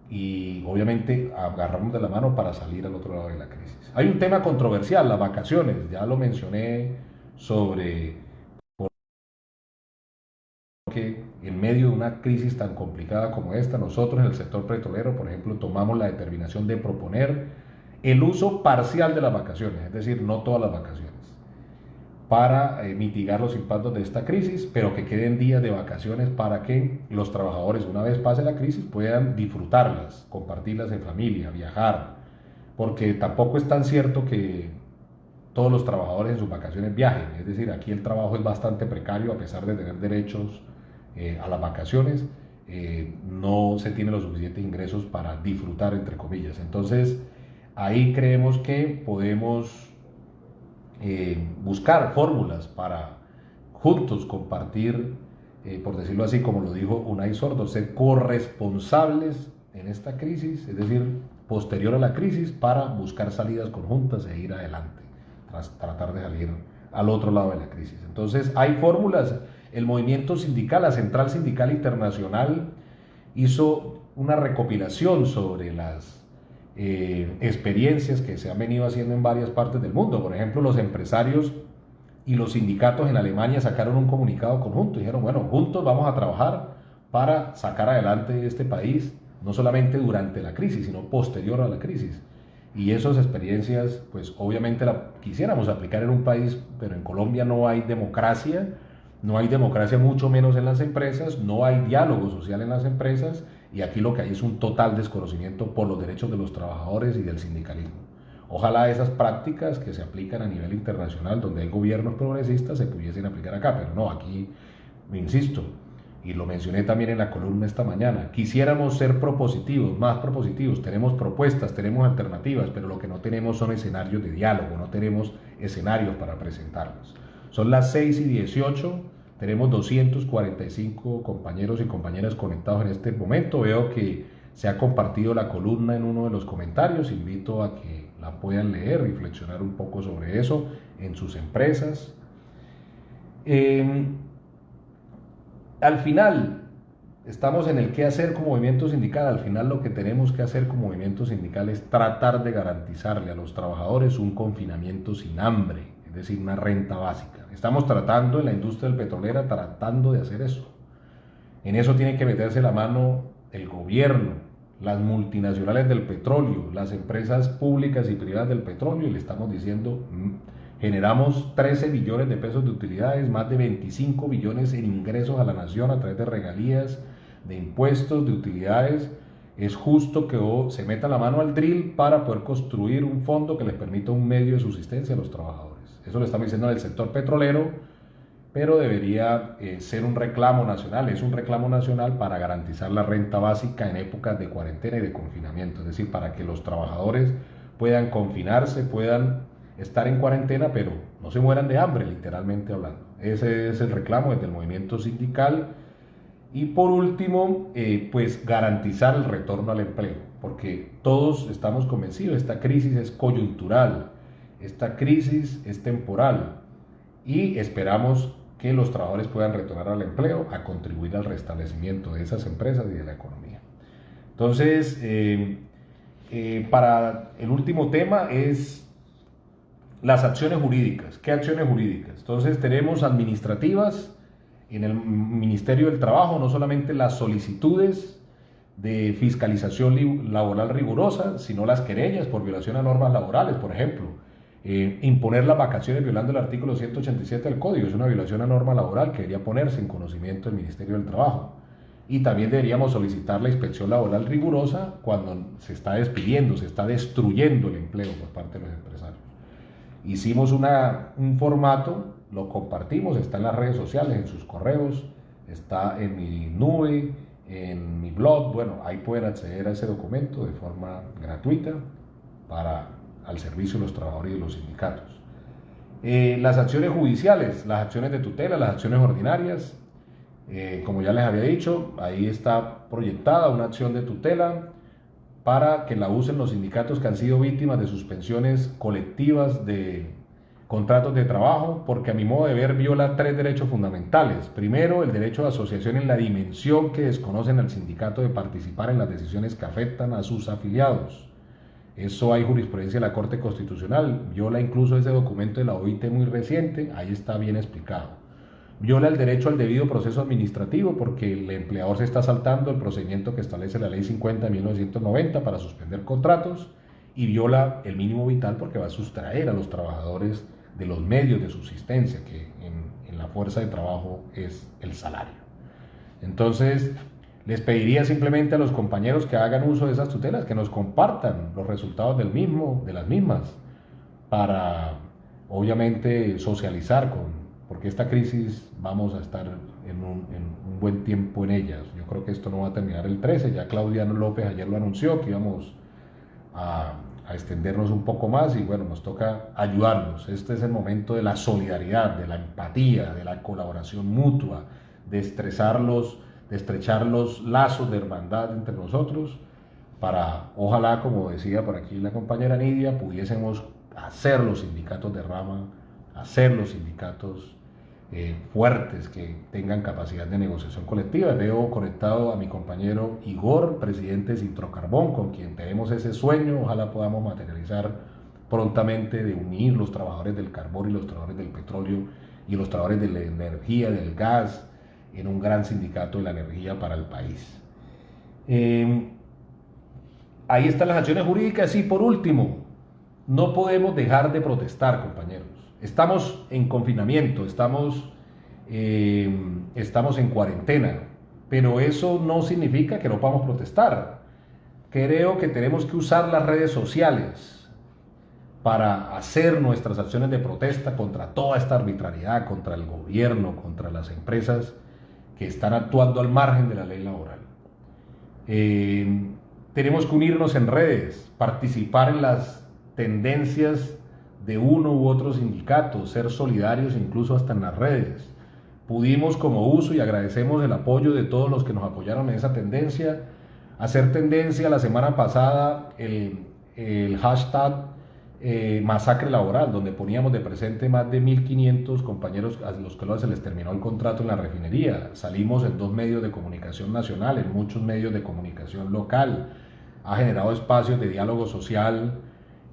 y obviamente agarrarnos de la mano para salir al otro lado de la crisis. Hay un tema controversial, las vacaciones, ya lo mencioné sobre que en medio de una crisis tan complicada como esta, nosotros en el sector petrolero, por ejemplo, tomamos la determinación de proponer el uso parcial de las vacaciones, es decir, no todas las vacaciones, para mitigar los impactos de esta crisis, pero que queden días de vacaciones para que los trabajadores, una vez pase la crisis, puedan disfrutarlas, compartirlas en familia, viajar, porque tampoco es tan cierto que todos los trabajadores en sus vacaciones viajen, es decir, aquí el trabajo es bastante precario a pesar de tener derechos a las vacaciones, no se tienen los suficientes ingresos para disfrutar, entre comillas. Entonces, ahí creemos que podemos buscar fórmulas para juntos compartir, por decirlo así, como lo dijo Unai Sordo, ser corresponsables en esta crisis, es decir, posterior a la crisis, para buscar salidas conjuntas e ir adelante, tras tratar de salir al otro lado de la crisis. Entonces, hay fórmulas. El movimiento sindical, la Central Sindical Internacional, hizo una recopilación sobre las experiencias que se han venido haciendo en varias partes del mundo. Por ejemplo, los empresarios y los sindicatos en Alemania sacaron un comunicado conjunto y dijeron, bueno, juntos vamos a trabajar para sacar adelante este país, no solamente durante la crisis, sino posterior a la crisis. Y esas experiencias, pues obviamente la quisiéramos aplicar en un país, pero en Colombia no hay democracia, no hay democracia mucho menos en las empresas, no hay diálogo social en las empresas y aquí lo que hay es un total desconocimiento por los derechos de los trabajadores y del sindicalismo. Ojalá esas prácticas que se aplican a nivel internacional, donde hay gobiernos progresistas, se pudiesen aplicar acá, pero no, aquí, insisto, y lo mencioné también en la columna esta mañana, quisiéramos ser propositivos, más propositivos, tenemos propuestas, tenemos alternativas, pero lo que no tenemos son escenarios de diálogo, no tenemos escenarios para presentarlos. Son las 6:18, tenemos 245 compañeros y compañeras conectados en este momento, veo que se ha compartido la columna en uno de los comentarios, invito a que la puedan leer, reflexionar un poco sobre eso en sus empresas. Al final, estamos en el qué hacer como movimiento sindical. Al final lo que tenemos que hacer como movimiento sindical es tratar de garantizarle a los trabajadores un confinamiento sin hambre, es decir, una renta básica. Estamos tratando en la industria del petrolera, tratando de hacer eso. En eso tiene que meterse la mano el gobierno, las multinacionales del petróleo, las empresas públicas y privadas del petróleo, y le estamos diciendo, generamos 13 billones de pesos de utilidades, más de 25 billones en ingresos a la nación a través de regalías, de impuestos, de utilidades. Es justo que se meta la mano al drill para poder construir un fondo que les permita un medio de subsistencia a los trabajadores. Eso lo estamos diciendo en el sector petrolero, pero debería ser un reclamo nacional, es un reclamo nacional para garantizar la renta básica en épocas de cuarentena y de confinamiento, es decir, para que los trabajadores puedan confinarse, puedan estar en cuarentena, pero no se mueran de hambre, literalmente hablando. Ese es el reclamo desde el movimiento sindical. Y por último, pues garantizar el retorno al empleo, porque todos estamos convencidos, esta crisis es coyuntural, esta crisis es temporal y esperamos que los trabajadores puedan retornar al empleo, a contribuir al restablecimiento de esas empresas y de la economía. Entonces, para el último tema es las acciones jurídicas. ¿Qué acciones jurídicas? Entonces tenemos administrativas en el Ministerio del Trabajo, no solamente las solicitudes de fiscalización laboral rigurosa, sino las querellas por violación a normas laborales, por ejemplo. Imponer las vacaciones violando el artículo 187 del Código es una violación a norma laboral que debería ponerse en conocimiento del Ministerio del Trabajo. Y también deberíamos solicitar la inspección laboral rigurosa cuando se está despidiendo, se está destruyendo el empleo por parte de los empresarios. Hicimos un formato, lo compartimos, está en las redes sociales, en sus correos, está en mi nube, en mi blog. Bueno, ahí pueden acceder a ese documento de forma gratuita al servicio de los trabajadores y de los sindicatos. Las acciones judiciales, las acciones de tutela, las acciones ordinarias, como ya les había dicho, ahí está proyectada una acción de tutela para que la usen los sindicatos que han sido víctimas de suspensiones colectivas de contratos de trabajo, porque a mi modo de ver viola 3 derechos fundamentales. Primero, el derecho de asociación en la dimensión que desconocen al sindicato de participar en las decisiones que afectan a sus afiliados. Eso hay jurisprudencia de la Corte Constitucional, viola incluso ese documento de la OIT muy reciente, ahí está bien explicado. Viola el derecho al debido proceso administrativo porque el empleador se está saltando el procedimiento que establece la Ley 50 de 1990 para suspender contratos, y viola el mínimo vital porque va a sustraer a los trabajadores de los medios de subsistencia, que en la fuerza de trabajo es el salario. Entonces, les pediría simplemente a los compañeros que hagan uso de esas tutelas, que nos compartan los resultados de las mismas, para obviamente socializar porque esta crisis vamos a estar en un buen tiempo en ella. Yo creo que esto no va a terminar el 13, ya Claudia López ayer lo anunció, que íbamos a extendernos un poco más y bueno, nos toca ayudarnos. Este es el momento de la solidaridad, de la empatía, de la colaboración mutua, de estrechar los lazos de hermandad entre nosotros para, ojalá, como decía por aquí la compañera Nidia, pudiésemos hacer los sindicatos de rama, hacer los sindicatos fuertes que tengan capacidad de negociación colectiva. Veo conectado a mi compañero Igor, presidente de Sintrocarbón, con quien tenemos ese sueño, ojalá podamos materializar prontamente, de unir los trabajadores del carbón y los trabajadores del petróleo y los trabajadores de la energía, del gas, en un gran sindicato de la energía para el país. Ahí están las acciones jurídicas y por último, no podemos dejar de protestar, compañeros. Estamos en confinamiento, estamos en cuarentena, pero eso no significa que no podamos protestar. Creo que tenemos que usar las redes sociales para hacer nuestras acciones de protesta contra toda esta arbitrariedad, contra el gobierno, contra las empresas que están actuando al margen de la ley laboral. Tenemos que unirnos en redes, participar en las tendencias de uno u otro sindicato, ser solidarios incluso hasta en las redes. Pudimos como uso, y agradecemos el apoyo de todos los que nos apoyaron en esa tendencia, hacer tendencia la semana pasada el hashtag masacre laboral, donde poníamos de presente más de 1.500 compañeros a los que se les terminó el contrato en la refinería. Salimos en 2 medios de comunicación nacional, en muchos medios de comunicación local. Ha generado espacios de diálogo social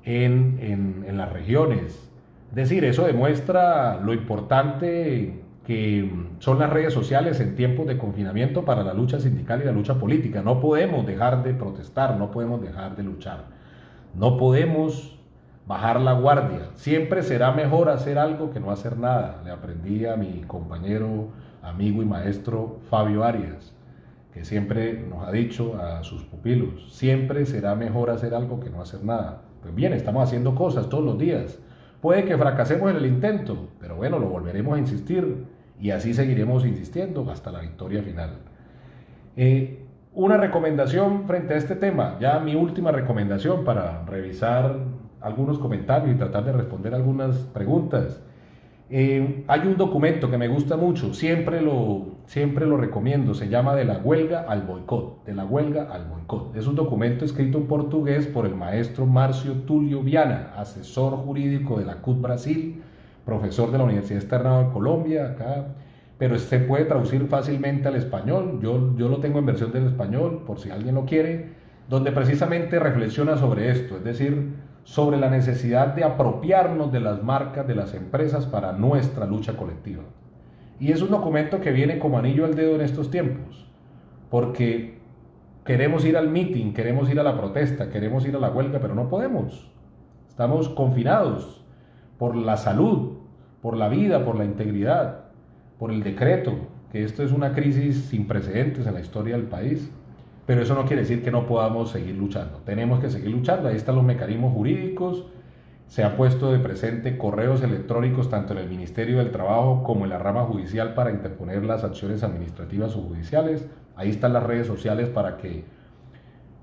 en las regiones. Es decir, eso demuestra lo importante que son las redes sociales en tiempos de confinamiento para la lucha sindical y la lucha política. No podemos dejar de protestar, no podemos dejar de luchar, no podemos bajar la guardia. Siempre será mejor hacer algo que no hacer nada. Le aprendí a mi compañero, amigo y maestro Fabio Arias, que siempre nos ha dicho a sus pupilos: siempre será mejor hacer algo que no hacer nada. Pues bien, estamos haciendo cosas todos los días. Puede que fracasemos en el intento, pero bueno, lo volveremos a insistir y así seguiremos insistiendo hasta la victoria final. Una recomendación frente a este tema, ya mi última recomendación para revisar algunos comentarios y tratar de responder algunas preguntas. Hay un documento que me gusta mucho, siempre lo recomiendo, se llama De la huelga al boicot, de la huelga al boicot. Es un documento escrito en portugués por el maestro Márcio Túlio Viana, asesor jurídico de la CUT Brasil, profesor de la Universidad Externado de Colombia, acá, pero se puede traducir fácilmente al español. Yo lo tengo en versión del español, por si alguien lo quiere, donde precisamente reflexiona sobre esto, es decir, sobre la necesidad de apropiarnos de las marcas de las empresas para nuestra lucha colectiva. Y es un documento que viene como anillo al dedo en estos tiempos, porque queremos ir al meeting, queremos ir a la protesta, queremos ir a la huelga, pero no podemos. Estamos confinados por la salud, por la vida, por la integridad, por el decreto, que esto es una crisis sin precedentes en la historia del país. Pero eso no quiere decir que no podamos seguir luchando. Tenemos que seguir luchando. Ahí están los mecanismos jurídicos. Se han puesto de presente correos electrónicos tanto en el Ministerio del Trabajo como en la rama judicial para interponer las acciones administrativas o judiciales. Ahí están las redes sociales para que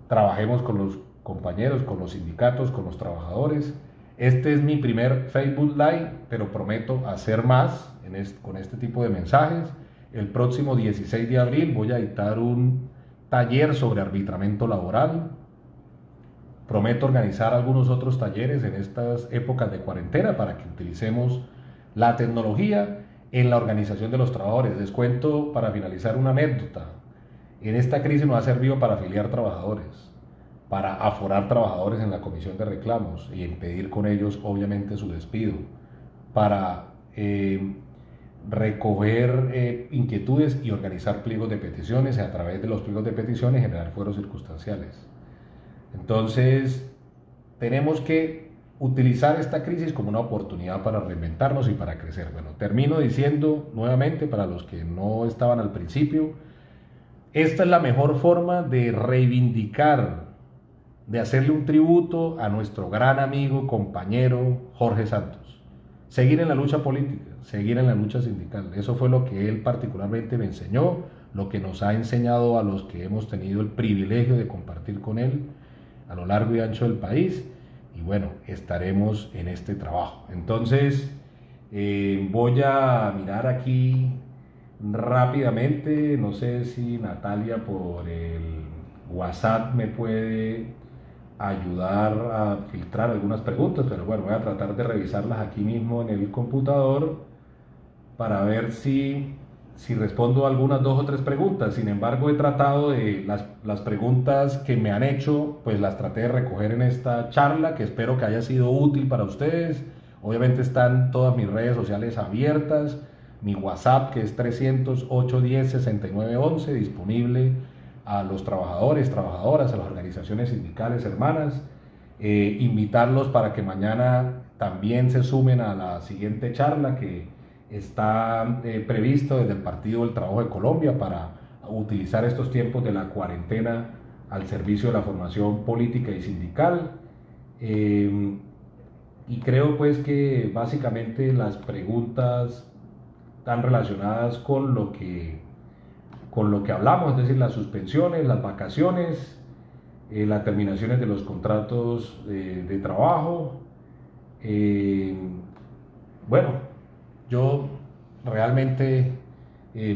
trabajemos con los compañeros, con los sindicatos, con los trabajadores. Este es mi primer Facebook Live, pero prometo hacer más con este tipo de mensajes. El próximo 16 de abril voy a dictar un taller sobre arbitramiento laboral. Prometo organizar algunos otros talleres en estas épocas de cuarentena para que utilicemos la tecnología en la organización de los trabajadores. Les cuento para finalizar una anécdota. En esta crisis nos ha servido para afiliar trabajadores, para aforar trabajadores en la comisión de reclamos y impedir con ellos obviamente su despido, para recoger inquietudes y organizar pliegos de peticiones y a través de los pliegos de peticiones generar fueros circunstanciales. Entonces tenemos que utilizar esta crisis como una oportunidad para reinventarnos y para crecer. Bueno, termino diciendo nuevamente para los que no estaban al principio, esta es la mejor forma de reivindicar, de hacerle un tributo a nuestro gran amigo, compañero Jorge Santos. Seguir en la lucha política, seguir en la lucha sindical. Eso fue lo que él particularmente me enseñó, lo que nos ha enseñado a los que hemos tenido el privilegio de compartir con él a lo largo y ancho del país. Y bueno, estaremos en este trabajo. Entonces, voy a mirar aquí rápidamente. No sé si Natalia por el WhatsApp me puede ayudar a filtrar algunas preguntas, pero bueno, voy a tratar de revisarlas aquí mismo en el computador para ver si respondo algunas 2 o 3 preguntas. Sin embargo, he tratado de las preguntas que me han hecho, pues las traté de recoger en esta charla, que espero que haya sido útil para ustedes. Obviamente están todas mis redes sociales abiertas, mi WhatsApp, que es 300-810-6911, disponible a los trabajadores, trabajadoras, a las organizaciones sindicales hermanas. Invitarlos para que mañana también se sumen a la siguiente charla que está previsto desde el Partido del Trabajo de Colombia para utilizar estos tiempos de la cuarentena al servicio de la formación política y sindical. Y creo pues que básicamente las preguntas están relacionadas con lo que hablamos, es decir, las suspensiones, las vacaciones, las terminaciones de los contratos de trabajo. Eh, bueno, yo realmente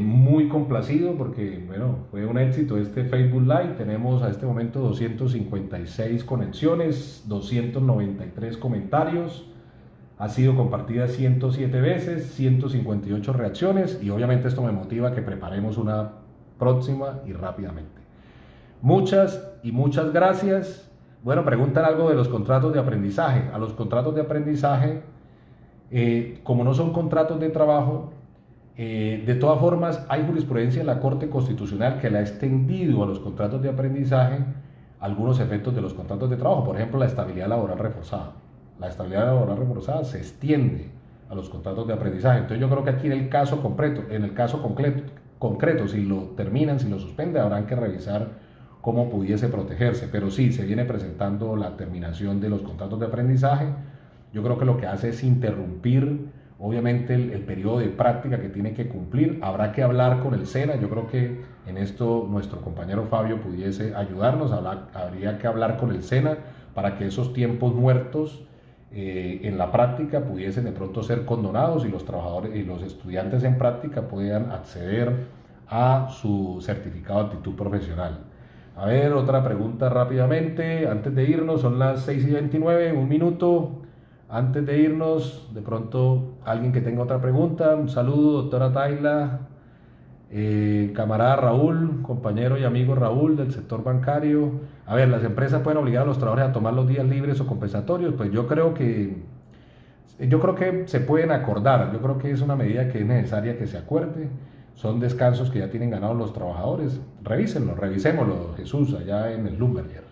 muy complacido porque, bueno, fue un éxito este Facebook Live. Tenemos a este momento 256 conexiones, 293 comentarios. Ha sido compartida 107 veces, 158 reacciones y obviamente esto me motiva a que preparemos una próxima y rápidamente. Muchas y muchas gracias. Bueno, preguntan algo de los contratos de aprendizaje. A los contratos de aprendizaje, como no son contratos de trabajo, de todas formas hay jurisprudencia en la Corte Constitucional que le ha extendido a los contratos de aprendizaje algunos efectos de los contratos de trabajo. Por ejemplo, la estabilidad laboral reforzada. La estabilidad laboral reforzada se extiende a los contratos de aprendizaje. Entonces yo creo que aquí en el caso concreto, si lo terminan, si lo suspenden, habrán que revisar cómo pudiese protegerse. Pero sí, se viene presentando la terminación de los contratos de aprendizaje. Yo creo que lo que hace es interrumpir, obviamente, el periodo de práctica que tiene que cumplir. Habrá que hablar con el SENA. Yo creo que en esto nuestro compañero Fabio pudiese ayudarnos. Habría que hablar con el SENA para que esos tiempos muertos en la práctica pudiesen de pronto ser condonados y los trabajadores y los estudiantes en práctica puedan acceder a su certificado de aptitud profesional. A ver, otra pregunta rápidamente, antes de irnos, son las 6:29, un minuto. Antes de irnos, de pronto alguien que tenga otra pregunta, un saludo, doctora Tayla, camarada Raúl, compañero y amigo Raúl del sector bancario. A ver, ¿las empresas pueden obligar a los trabajadores a tomar los días libres o compensatorios? Pues yo creo que se pueden acordar, yo creo que es una medida que es necesaria que se acuerde. Son descansos que ya tienen ganados los trabajadores. Revisémoslo, Jesús, allá en el Lumberger.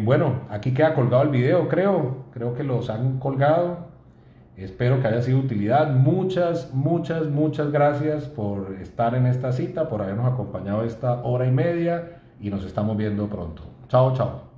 Bueno, aquí queda colgado el video, creo que los han colgado. Espero que haya sido de utilidad. Muchas, muchas, muchas gracias por estar en esta cita, por habernos acompañado esta hora y media y nos estamos viendo pronto. Chao, chao.